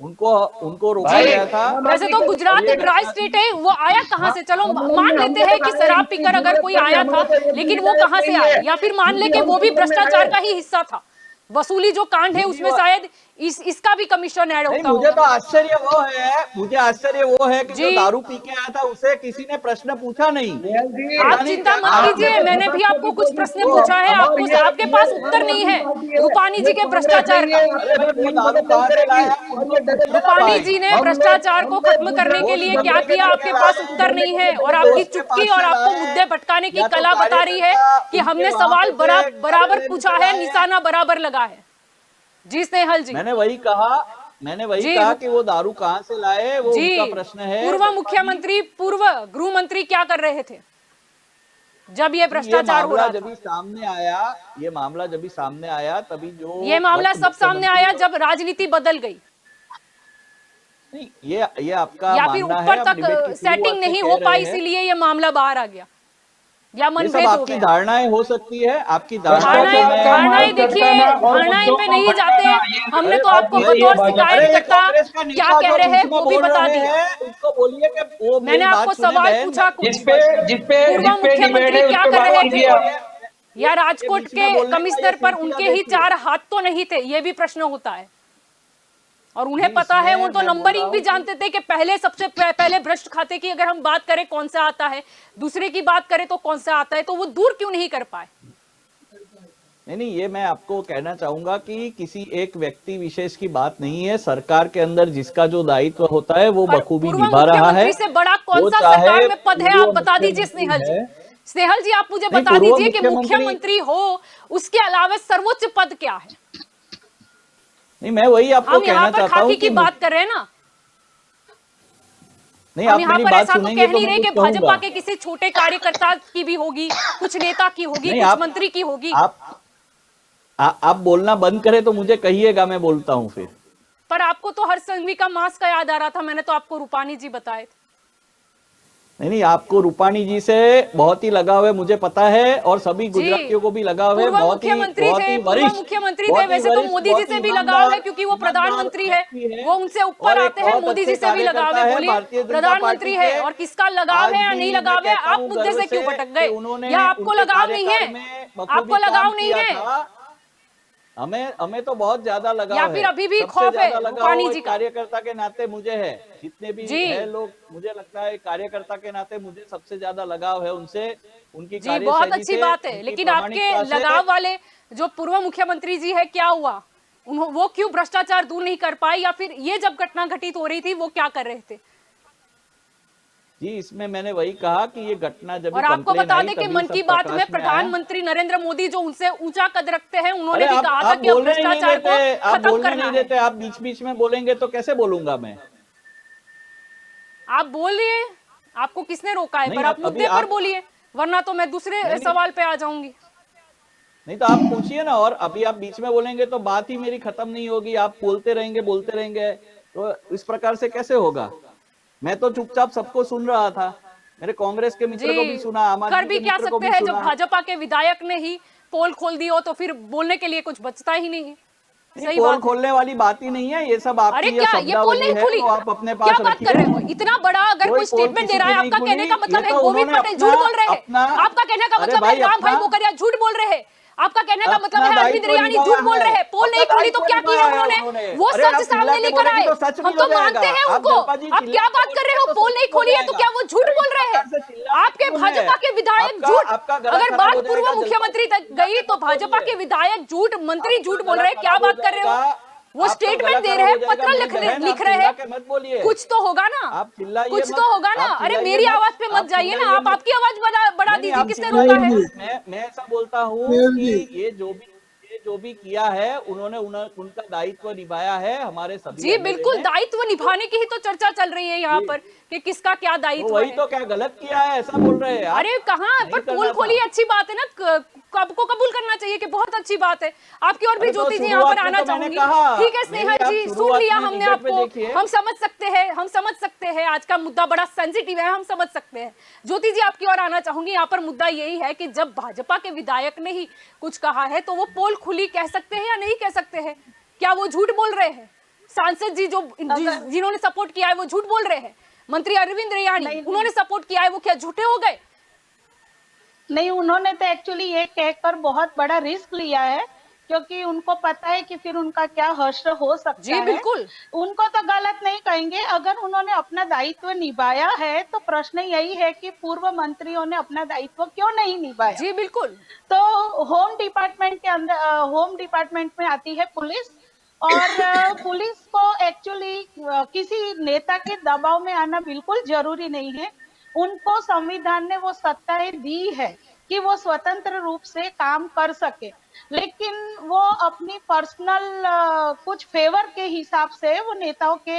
उनको रोका भाई, गया था। वैसे तो गुजरात ड्राई स्टेट है, वो आया कहां से? चलो मान लेते हैं कि शराब पीकर अगर कोई आया था, लेकिन वो कहां से आया? या फिर मान ले कि वो भी भ्रष्टाचार का ही हिस्सा था, वसूली जो कांड है उसमें शायद इसका भी कमिश्न ऐड नहीं, होता मुझे तो होगा। आश्चर्य वो है कि जो जी, दारू पी के आया था उसे किसी ने प्रश्न पूछा नहीं। आप पता नहीं चिंता क्या मत कारण कीजिए, है। मैंने भी आपको कुछ प्रश्न वो पूछा है, आपके पास उत्तर नहीं है रूपानी जी के भ्रष्टाचार का। अरे भाई, वो दारू कहाँ से लाया आप उनको पूछिए ना रूपानी भाई। जी ने भ्रष्टाचार को खत्म करने के लिए क्या किया, आपके पास उत्तर नहीं है, और आपकी चुटकी और आपको मुद्दे भटकाने की कला बता रही है कि हमने सवाल बराबर पूछा है, निशाना बराबर लगा है। जी स्नेहल जी, मैंने वही कहा कि वो दारू कहाँ से लाए, वो जी, उनका प्रश्न है। पूर्व मुख्यमंत्री, पूर्व गृह मंत्री क्या कर रहे थे जब ये भ्रष्टाचार हो रहा था? ये मामला जब भी सामने आया तभी जो ये मामला वक्त सब सामने मुख्यमंत्री- आया जब राजनीति बदल गई, नहीं, ये आपका या फिर मानना ऊपर है, आप तक डिबेट की शुरुआत सेटिंग से नहीं कह हो रहे पाई हैं। इसीलिए ये मामला बाहर आ गया, या ये सब मनभेद हो आपकी गया। धारणाएं हो सकती है, आपकी धारणाएं देखिए, धारणाएं पे नहीं जाते हैं। हमने तो आपको बतौर शिकायतकर्ता क्या कह रहे हैं वो भी बता दिया। उसको बोलिए कि वो मैंने मेरी बात आपको सुने सवाल बहन। पूछा कुछ, जिसपे पूर्व डिबेट मुख्यमंत्री है क्या उस पे कर बात रहे कीजिए थे, आप। या राजकोट बीच में के बोलने का कमिश्नर ये पर सिलसिला उनके ही देखिए। 4 हाथ तो नहीं थे, ये भी प्रश्न होता है। और उन्हें नहीं, पता है, वो इसमें तो मैं बोल नंबरिंग रहा भी हूं जानते थे कि पहले सबसे पहले भ्रष्ट खाते की अगर हम बात करें कौन सा आता है, दूसरे की बात करें तो कौन सा आता है, तो वो दूर क्यों नहीं कर पाए? नहीं, ये मैं आपको कहना चाहूंगा कि किसी एक व्यक्ति विशेष की बात नहीं है। सरकार के अंदर जिसका जो दायित्व होता है वो पर बखूबी पूर्व निभा रहा है। मुख्यमंत्री से बड़ा कौन वो सा चाहे सरकार में पद है, आप पूर्व बता दीजिए मुख्यमंत्री स्नेहल जी। है। स्नेहल जी, आप मुझे नहीं, बता पूर्व दीजिए कि मुख्यमंत्री हो उसके अलावा सर्वोच्च पद क्या है? नहीं, मैं वही आपको हम यहाँ कहना पर चाहता हूँ खाकी की कि बात कर रहे हैं ना, नहीं, हम आप यहाँ मेरी पर बात ऐसा तो सुनेंगे कह तो नहीं मैं रहे कि कुछ कहूंगा। भाजपा के किसी छोटे कार्यकर्ता की भी होगी, कुछ नेता की होगी, नहीं, कुछ मंत्री की होगी। आप बोलना बंद करें तो मुझे कहिएगा, मैं बोलता हूँ फिर। पर आपको तो हर संघवी का मास्क का याद आ रहा था, मैंने तो आपको रूपानी जी बताए थे। नहीं, आपको रूपानी जी से बहुत ही लगाव है, मुझे पता है, और सभी गुजरातियों को भी लगाव है। पूर्व बहुत ही मुख्यमंत्री थे, वैसे तो मोदी जी से भी लगाव है क्योंकि वो प्रधानमंत्री है, वो उनसे ऊपर आते हैं। मोदी जी से भी लगाव है, बोलिए प्रधानमंत्री है, और किसका लगाव है या नहीं लगाव है? आप मुद्दे से क्यों भटक गए? या आपको लगाव नहीं है? आपको लगाव नहीं है? हमें तो बहुत ज्यादा लगाव या फिर है। अभी भी सबसे खौफ है ज्यादा रूपानी लगाव जी एक का? कार्यकर्ता के नाते मुझे है, जितने भी जी। है लोग, मुझे लगता है कार्यकर्ता के नाते मुझे सबसे ज्यादा लगाव है उनसे, उनकी जी, बहुत कार्यशैली अच्छी से, बात है, उनकी लेकिन आपके प्रामाणिकता से। लगाव वाले जो पूर्व मुख्यमंत्री जी है, क्या हुआ? वो क्यों भ्रष्टाचार दूर नहीं कर पाए, या फिर ये जब घटना घटित हो रही थी वो क्या कर रहे थे? जी, इसमें मैंने वही कहा कि ये घटना जब और आपको कंप्लेन बता आई दें कि तभी मन सब की बात में प्रकाश में आया। प्रधानमंत्री नरेंद्र मोदी जो उनसे ऊंचा कद रखते हैं, उन्होंने अरे भी कहा था आप कि अब बोलने ही नहीं भ्रष्टाचार को देते, आप खत्म बोलने करना नहीं है। देते, आप बीच बीच में बोलेंगे तो कैसे बोलूंगा मैं? आप बोलिए, आपको किसने रोका है? नहीं, पर आप अभी मुद्दे पर आप बोलिए, वरना तो मैं दूसरे नहीं, सवाल पे आ जाऊंगी। नहीं तो आप पूछिए ना, और अभी आप बीच में बोलेंगे तो बात ही मेरी खत्म नहीं होगी, आप बोलते रहेंगे, तो इस प्रकार से कैसे होगा? मैं तो चुपचाप सबको सुन रहा था, मेरे कांग्रेस के मित्र को भी जी, सुना, आम कर आदमी भी के क्या मित्र को सकते भी हैं, जब सुना। भाजपा के विधायक ने ही पोल खोल दी हो तो फिर बोलने के लिए कुछ बचता ही नहीं है। सही पोल बात है। खोलने वाली बात ही नहीं है, ये सब अरे आपकी ये क्या ये पोल शब्दावली नहीं है, खुली? वो आप अपने क्या पास बात कर रखिए। रहे हो? इतना बड़ा अगर कोई कोई पोल स्टेटमेंट दे किसी रहा की है, नहीं आपका खुली, कहने का ये मतलब है तो गोविंद उन्होंने पटेल झूठ बोल रहे हैं। अपना आपका कहने का अरे मतलब है भाई राम भाई अपना मोकरिया झूठ बोल रहे हैं। आपका कहने का मतलब अपना है अरविंद दायित्व रियाणी निभाया झूठ बोल रहे है, हैं। पोल अपना नहीं खोली तो दायित्व क्या किया निभाया है उन्होंने? वो अरे सच आप चिल्ला सामने के लेकर आए। बोलेंगे तो सच हम मिल तो हो मानते जाएगा। हैं आप उनको। जलपा जी आप चिल्ला क्या के बात कर रहे हो? बोलेंगे तो पोल सच नहीं मिल हो खोली है तो जाएगा। क्या वो झूठ अरे बोल इस रहे हैं? प्रकार से चिल्लाना आपके क्यों है? भाजपा के विधायक झूठ, आपका गला अगर खराब हो बात पूर्व जाएगा, मुख्यमंत्री तक जलपा गई तो भाजपा के विधायक झूठ, मंत्री झूठ बोल रहे हैं। क्या खराब हो बात कर रहे हो? जाएगा, वो आपका स्टेटमेंट गला दे खराब रहे हो हैं, जाएगा। पत्र मेरी बहन, लिख आप रहे चिल्ला हैं। के मत बोलिए, कुछ तो होगा ना, आप चिल्लाइए कुछ मत, तो होगा ना। आप अरे चिल्लाइए मेरी मत, आवाज पे मत आप जाइए ना, चिल्लाइए आप मत। आपकी आवाज बढ़ा नहीं, दीजिए। आप किसने चिल्लाइए रोका है? मत। मैं ऐसा बोलता हूँ मेयर जी, कि ये जो भी किया है, उन्होंने उनका दायित्व निभाया है, हमारे सभी जी एमएलए बिल्कुल, ने। दायित्व निभाने की ही तो चर्चा चल रही है यहाँ जी, पर कि किसका क्या तो दायित्व वही है। तो, क्या गलत किया है ऐसा बोल रहे हैं आप? अरे कहाँ पर नहीं पोल करना खोली था। अच्छी बात है ना, आपको कबूल करना चाहिए कि बहुत अच्छी बात है। आपकी और भी अरे तो ज्योति जी यहाँ पर शुरुआत में आना तो मैंने चाहूंगी। कहा, ठीक है स्नेहा मेरी आप जी, सुन शुरुआत लिया में हमने डिबेट में आपको। देखिए। हम समझ सकते हैं आज का मुद्दा बड़ा सेंसिटिव है, हम समझ सकते हैं। ज्योति जी आपकी और आना चाहूंगी। यहाँ पर मुद्दा यही है कि जब भाजपा के विधायक ने ही कुछ कहा है तो वो पोल खुली कह सकते हैं या नहीं कह सकते हैं? क्या वो झूठ बोल रहे हैं? सांसद जी जिन्होंने सपोर्ट किया है वो झूठ बोल रहे हैं? मंत्री अरविंद रियाणी उन्होंने सपोर्ट किया है, वो क्या झूठे हो गए? नहीं, उन्होंने तो एक्चुअली ये कहकर बहुत बड़ा रिस्क लिया है, क्योंकि उनको पता है कि फिर उनका क्या हश्र हो सकता जी है। बिल्कुल। उनको तो गलत नहीं कहेंगे। अगर उन्होंने अपना दायित्व निभाया है तो प्रश्न यही है कि पूर्व मंत्रियों ने अपना दायित्व क्यों नहीं निभाया। जी बिल्कुल। तो होम डिपार्टमेंट के अंदर, होम डिपार्टमेंट में आती है पुलिस, और पुलिस को एक्चुअली किसी नेता के दबाव में आना बिल्कुल जरूरी नहीं है। उनको संविधान ने वो सत्ताएं दी है कि वो स्वतंत्र रूप से काम कर सके, लेकिन वो अपनी पर्सनल कुछ फेवर के हिसाब से वो नेताओं के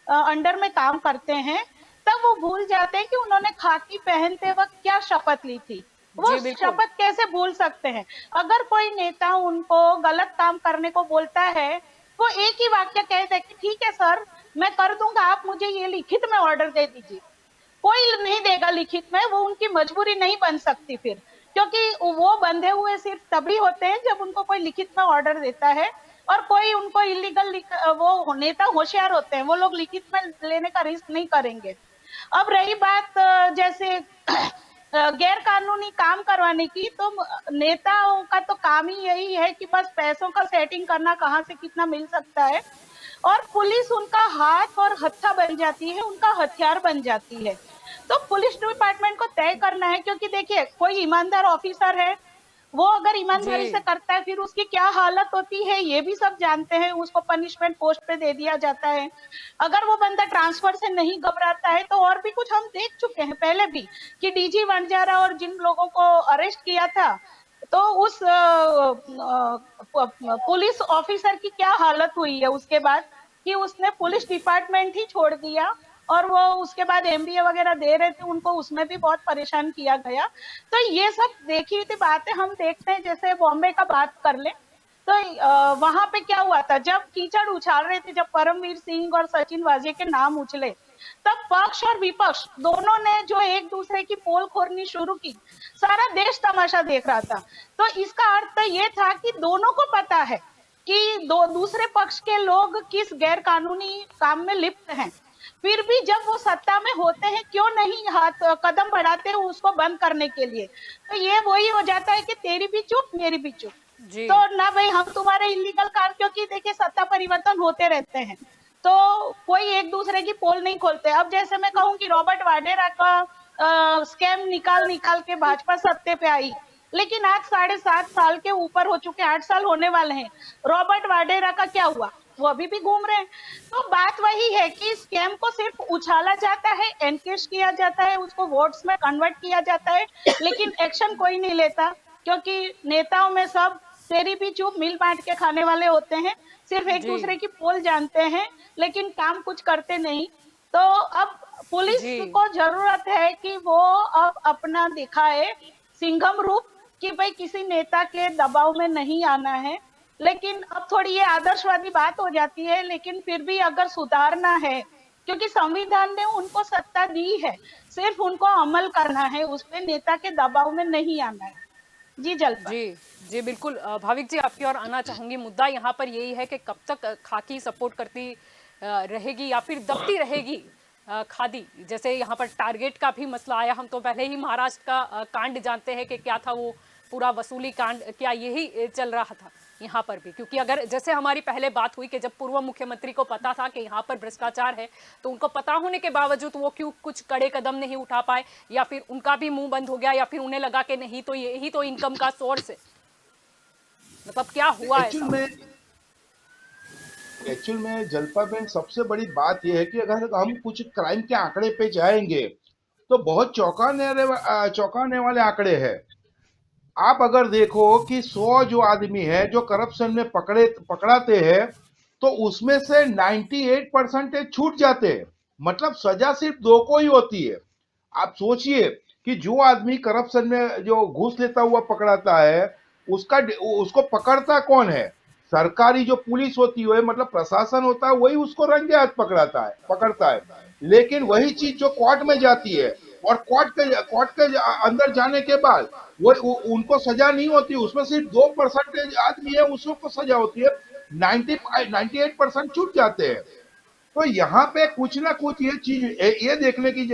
अंडर में काम करते हैं। तब वो भूल जाते हैं कि उन्होंने खाकी पहनते वक्त क्या शपथ ली थी। वो जी बिल्कुल। शपथ कैसे भूल सकते हैं? अगर कोई नेता उनको गलत काम करने को बोलता है, वो एक ही वाक्य कहते हैं कि ठीक है सर, मैं कर दूंगा, आप मुझे ये लिखित में ऑर्डर दे दीजिए। कोई नहीं देगा लिखित में, वो उनकी मजबूरी नहीं बन सकती फिर, क्योंकि वो बंधे हुए सिर्फ तभी होते हैं जब उनको कोई लिखित में ऑर्डर देता है, और कोई उनको इलीगल, वो नेता होशियार होते हैं, वो लोग लिखित में लेने का रिस्क नहीं करेंगे। अब रही बात जैसे गैर कानूनी काम करवाने की, तो नेताओं का तो काम ही यही है कि बस पैसों का सेटिंग करना, कहाँ से कितना मिल सकता है, और पुलिस उनका हाथ और हत्था बन जाती है, उनका हथियार बन जाती है। तो पुलिस डिपार्टमेंट को तय करना है, क्योंकि देखिए कोई ईमानदार ऑफिसर है, वो अगर ईमानदारी से करता है फिर उसकी क्या हालत होती है ये भी सब जानते हैं। उसको पनिशमेंट पोस्ट पे दे दिया जाता है। अगर वो बंदा ट्रांसफर से नहीं घबराता है, तो और भी कुछ हम देख चुके हैं पहले भी कि डीजी वंजारा और जिन लोगों को अरेस्ट किया था, तो उस पुलिस ऑफिसर की क्या हालत हुई है उसके बाद, कि उसने पुलिस डिपार्टमेंट ही छोड़ दिया, और वो उसके बाद एमबीए वगैरह दे रहे थे, उनको उसमें भी बहुत परेशान किया गया। तो ये सब देखी हुई बातें हम देखते हैं। जैसे बॉम्बे का बात कर ले, तो वहां पे क्या हुआ था, जब कीचड़ उछाल रहे थे, जब परमवीर सिंह और सचिन वाजे के नाम उछले, तब पक्ष और विपक्ष दोनों ने जो एक दूसरे की पोल खोलनी शुरू की, सारा देश तमाशा देख रहा था। तो इसका अर्थ तो ये था कि दोनों को पता है कि दूसरे पक्ष के लोग किस गैर कानूनी काम में लिप्त हैं, फिर भी जब वो सत्ता में होते हैं क्यों नहीं हाथ कदम बढ़ाते हैं उसको बंद करने के लिए। तो ये वही हो जाता है कि तेरी भी चुप मेरी भी चुप। तो ना भाई हम तुम्हारे इलीगल काम, क्योंकि देखिए सत्ता परिवर्तन होते रहते हैं, तो कोई एक दूसरे की पोल नहीं खोलते। अब जैसे मैं कहूँ कि रॉबर्ट वाड्रा का स्कैम निकाल के भाजपा सत्ते पे आई, लेकिन आज 7.5 साल के ऊपर हो चुके, 8 साल होने वाले हैं। रॉबर्ट वाड्रा का क्या हुआ? वो अभी भी घूम रहे हैं। तो बात वही है कि स्कैम को सिर्फ उछाला जाता है, एनकेश किया जाता है, उसको वोट्स में कन्वर्ट किया जाता है, लेकिन एक्शन कोई नहीं लेता, क्योंकि नेताओं में सब तेरी भी चुप मिल बांट के खाने वाले होते हैं, सिर्फ एक जी दूसरे की पोल जानते हैं, लेकिन काम कुछ करते नहीं। तो अब पुलिस जी को जरूरत है कि वो अब अपना दिखाए सिंघम रूप, कि भाई किसी नेता के दबाव में नहीं आना है। लेकिन अब थोड़ी ये आदर्शवादी बात हो जाती है, लेकिन फिर भी अगर सुधारना है, क्योंकि संविधान ने उनको सत्ता दी है, सिर्फ उनको अमल करना है, उस पे नेता के दबाव में नहीं आना है। जी जल्पा। जी जी बिल्कुल। भाविक जी आपकी ओर आना चाहूंगी। मुद्दा यहाँ पर यही है कि कब तक खाकी सपोर्ट करती रहेगी या फिर दबती रहेगी खादी। जैसे यहाँ पर टारगेट का भी मसला आया, हम तो पहले ही महाराष्ट्र का कांड जानते हैं कि क्या था वो पूरा वसूली कांड, क्या यही चल रहा था यहाँ पर भी? क्योंकि अगर जैसे हमारी पहले बात हुई कि जब पूर्व मुख्यमंत्री को पता था कि यहाँ पर भ्रष्टाचार है, तो उनको पता होने के बावजूद वो क्यों कुछ कड़े कदम नहीं उठा पाए, या फिर उनका भी मुंह बंद हो गया, या फिर उन्हें लगा कि नहीं तो यही तो इनकम का सोर्स है? मतलब क्या हुआ ऐसा? एक्चुअल में जलपा बहन, सबसे बड़ी बात यह है कि अगर हम कुछ क्राइम के आंकड़े पे जाएंगे तो बहुत चौंकाने वाले आंकड़े हैं। आप अगर देखो कि 100 जो आदमी है जो करप्शन में पकड़ाते हैं, तो उसमें से 98% छूट जाते हैं। मतलब सजा सिर्फ 2 को ही होती है। आप सोचिए कि जो आदमी करप्शन में जो घूस लेता हुआ पकड़ाता है, उसको पकड़ता कौन है? सरकारी जो पुलिस होती है, मतलब प्रशासन होता है, वही उसको रंगे हाथ पकड़ता है। लेकिन वही चीज जो कोर्ट में जाती है, और कोर्ट के अंदर जाने के बाद उनको सजा नहीं होती, उसमें सिर्फ 2% आदमी है उसको सजा होती है, 98% छूट जाते हैं। तो यहाँ पे कुछ ना कुछ ये चीज ये देखने की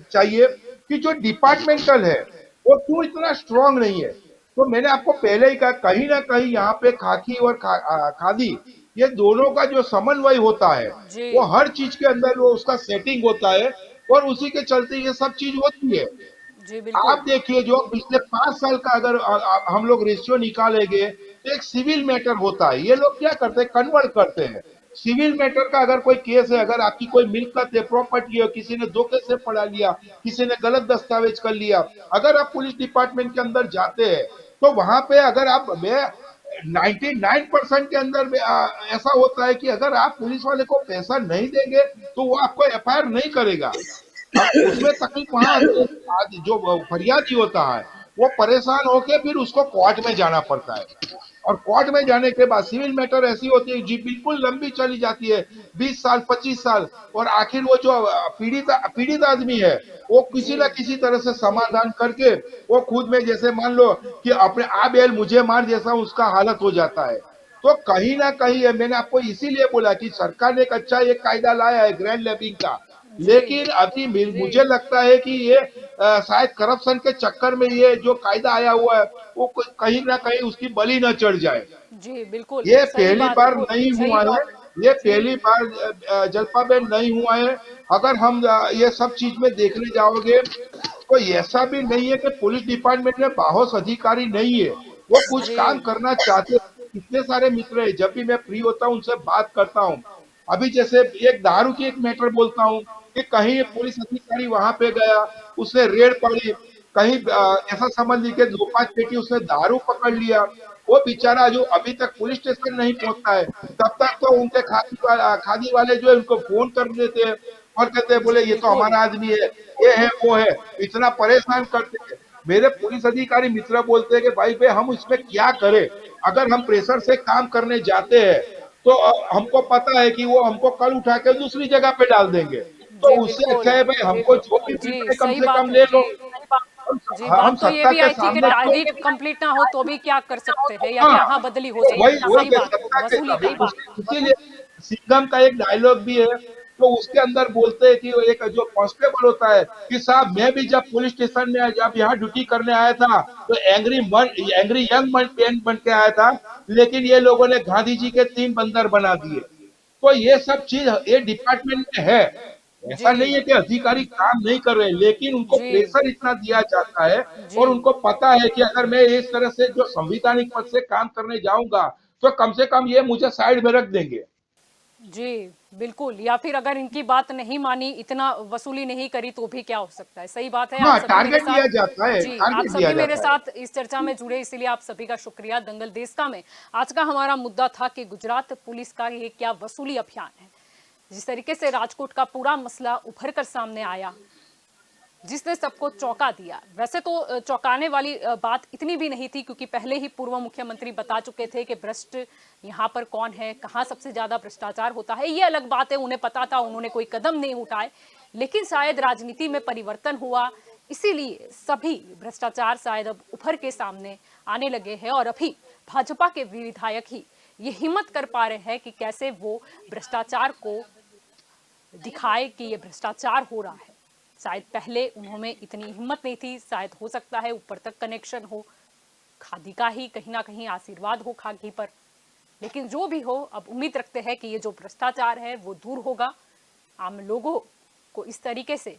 चाहिए कि जो डिपार्टमेंटल है वो क्यों इतना स्ट्रांग नहीं है। तो मैंने आपको पहले ही कहा, कहीं ना कहीं यहाँ पे खाकी और खादी, ये दोनों का जो समन्वय होता है, जी वो हर चीज के अंदर वो उसका सेटिंग होता है, और उसी के चलते ये सब चीज होती है। जी बिल्कुल। आप देखिए, जो पिछले 5 साल का अगर हम लोग रेशियो निकालेंगे, तो एक सिविल मैटर होता है, ये लोग क्या करते हैं, कन्वर्ट करते हैं। सिविल मैटर का अगर कोई केस है, अगर आपकी कोई मिल्कियत है, प्रॉपर्टी है, किसी ने धोखे से पढ़ा लिया, किसी ने गलत दस्तावेज कर लिया, अगर आप पुलिस डिपार्टमेंट के अंदर जाते हैं, तो वहां पे अगर आप 99% के अंदर ऐसा होता है कि अगर आप पुलिस वाले को पैसा नहीं देंगे तो वो आपको एफआईआर नहीं करेगा। अब उसमें तकलीफ वहां जो फरियादी होता है, वो परेशान होके फिर उसको कोर्ट में जाना पड़ता है, और कोर्ट में जाने के बाद सिविल मैटर ऐसी होती है जी बिल्कुल लंबी चली जाती है, 20 साल 25 साल, और आखिर वो जो पीड़ित आदमी है, वो किसी ना किसी तरह से समाधान करके वो खुद में, जैसे मान लो कि अपने आ बैल मुझे मार जैसा उसका हालत हो जाता है। तो कहीं ना कहीं मैंने आपको इसीलिए बोला कि सरकार ने एक अच्छा एक कायदा लाया है ग्रैंड लैबिंग का, लेकिन अभी मुझे लगता है कि ये शायद करप्शन के चक्कर में ये जो कायदा आया हुआ है, वो कहीं ना कहीं उसकी बलि न चढ़ जाए। जी बिल्कुल, ये सही पहली बात बार है। नहीं सही हुआ है, बात। ये जी पहली बार जलपा बेन नहीं हुआ है। अगर हम ये सब चीज में देखने जाओगे, तो ऐसा भी नहीं है कि पुलिस डिपार्टमेंट में बाहोश अधिकारी नहीं है, वो कुछ जी काम करना चाहते हैं। कितने सारे मित्र है, जब भी मैं फ्री होता हूँ उनसे बात करता हूँ। अभी जैसे एक दारू की एक मैटर बोलता हूँ कि कहीं पुलिस अधिकारी वहां पे गया, उसने रेड पड़ी, कहीं ऐसा समझ लीजिए 2-5 पेटी उसने दारू पकड़ लिया, वो बेचारा जो अभी तक पुलिस स्टेशन नहीं पहुंचता है, तब तक तो उनके खादी वाले जो है उनको फोन कर देते हैं और कहते हैं, बोले जी ये तो बिल्कुल। हमारा आदमी है, ये है वो है, इतना परेशान करते हैं। मेरे पुलिस अधिकारी मित्र बोलते हैं कि भाई हम इसमें क्या करें, अगर हम प्रेशर से काम करने जाते हैं तो हमको पता है कि वो हमको कल उठा के दूसरी जगह पे डाल देंगे, तो जी उससे बिल्कुल। अच्छा है भाई हमको जो भी मिल जी रहा है कम सही से कम बात है। ले लो। जी हम बात तो ये सत्ता भी के आई थी कि सामने तो, टारगेट कंप्लीट ना हो तो भी क्या कर सकते हैं, या हाँ, यहाँ बदली हो वही सकती है। वही सही के बात है, सत्ता के वसूली अभी का। इसीलिए सिंघम का एक डायलॉग भी है, तो उसके अंदर बोलते हैं कि एक जो कांस्टेबल होता है कि साहब मैं भी जब पुलिस स्टेशन में जब यहाँ ड्यूटी करने आया था तो एंग्री यंग मैन बन के आया था, लेकिन ये लोगों ने गांधी जी के 3 बंदर बना दिए। तो ये सब चीज ये डिपार्टमेंट में है, ऐसा नहीं जी है कि अधिकारी काम नहीं कर रहे, लेकिन उनको जी प्रेशर इतना दिया जाता है, जी और उनको पता है कि अगर मैं इस तरह से जो संवैधानिक पद से काम करने जाऊंगा तो कम से कम ये मुझे साइड में रख देंगे। जी बिल्कुल, या फिर अगर इनकी बात नहीं मानी, इतना वसूली नहीं करी तो भी क्या हो सकता है। सही बात है। हाँ, आप सभी मेरे टारगेट दिया साथ जाता है, जी, आप टारगेट दिया सभी मेरे जाता है। साथ इस चर्चा में जुड़े, इसीलिए आप सभी का शुक्रिया। दंगल देश का में आज का हमारा मुद्दा था कि गुजरात पुलिस का ये क्या वसूली अभियान है। जिस तरीके से राजकोट का पूरा मसला उभर कर सामने आया, जिसने सबको चौंका दिया। वैसे तो चौंकाने वाली बात इतनी भी नहीं थी, क्योंकि पहले ही पूर्व मुख्यमंत्री बता चुके थे कि भ्रष्ट यहाँ पर कौन है, कहाँ सबसे ज्यादा भ्रष्टाचार होता है। ये अलग बात है, उन्हें पता था, उन्होंने कोई कदम नहीं उठाए। लेकिन शायद राजनीति में परिवर्तन हुआ, इसीलिए सभी भ्रष्टाचार शायद अब उभर के सामने आने लगे हैं। और अभी भाजपा के विधायक ही ये हिम्मत कर पा रहे हैं कि कैसे वो भ्रष्टाचार को दिखाए कि ये भ्रष्टाचार हो रहा है। शायद पहले उन्होंने इतनी हिम्मत नहीं थी, शायद हो सकता है ऊपर तक कनेक्शन हो, खादी का ही कहीं ना कहीं आशीर्वाद हो खादी पर। लेकिन जो भी हो, अब उम्मीद रखते हैं कि ये जो भ्रष्टाचार है वो दूर होगा, आम लोगों को इस तरीके से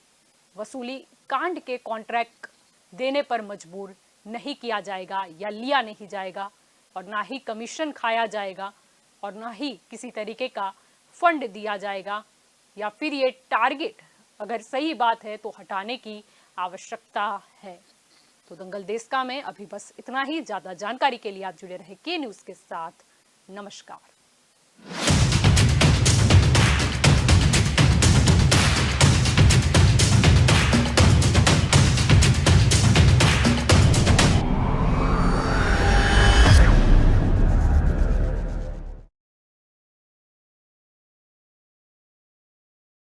वसूली कांड के कॉन्ट्रैक्ट देने पर मजबूर नहीं किया जाएगा या लिया नहीं जाएगा, और ना ही कमीशन खाया जाएगा, और ना ही किसी तरीके का फंड दिया जाएगा, या फिर ये टारगेट अगर सही बात है तो हटाने की आवश्यकता है। तो दंगल देश का में अभी बस इतना ही। ज्यादा जानकारी के लिए आप जुड़े रहे के न्यूज के साथ। नमस्कार।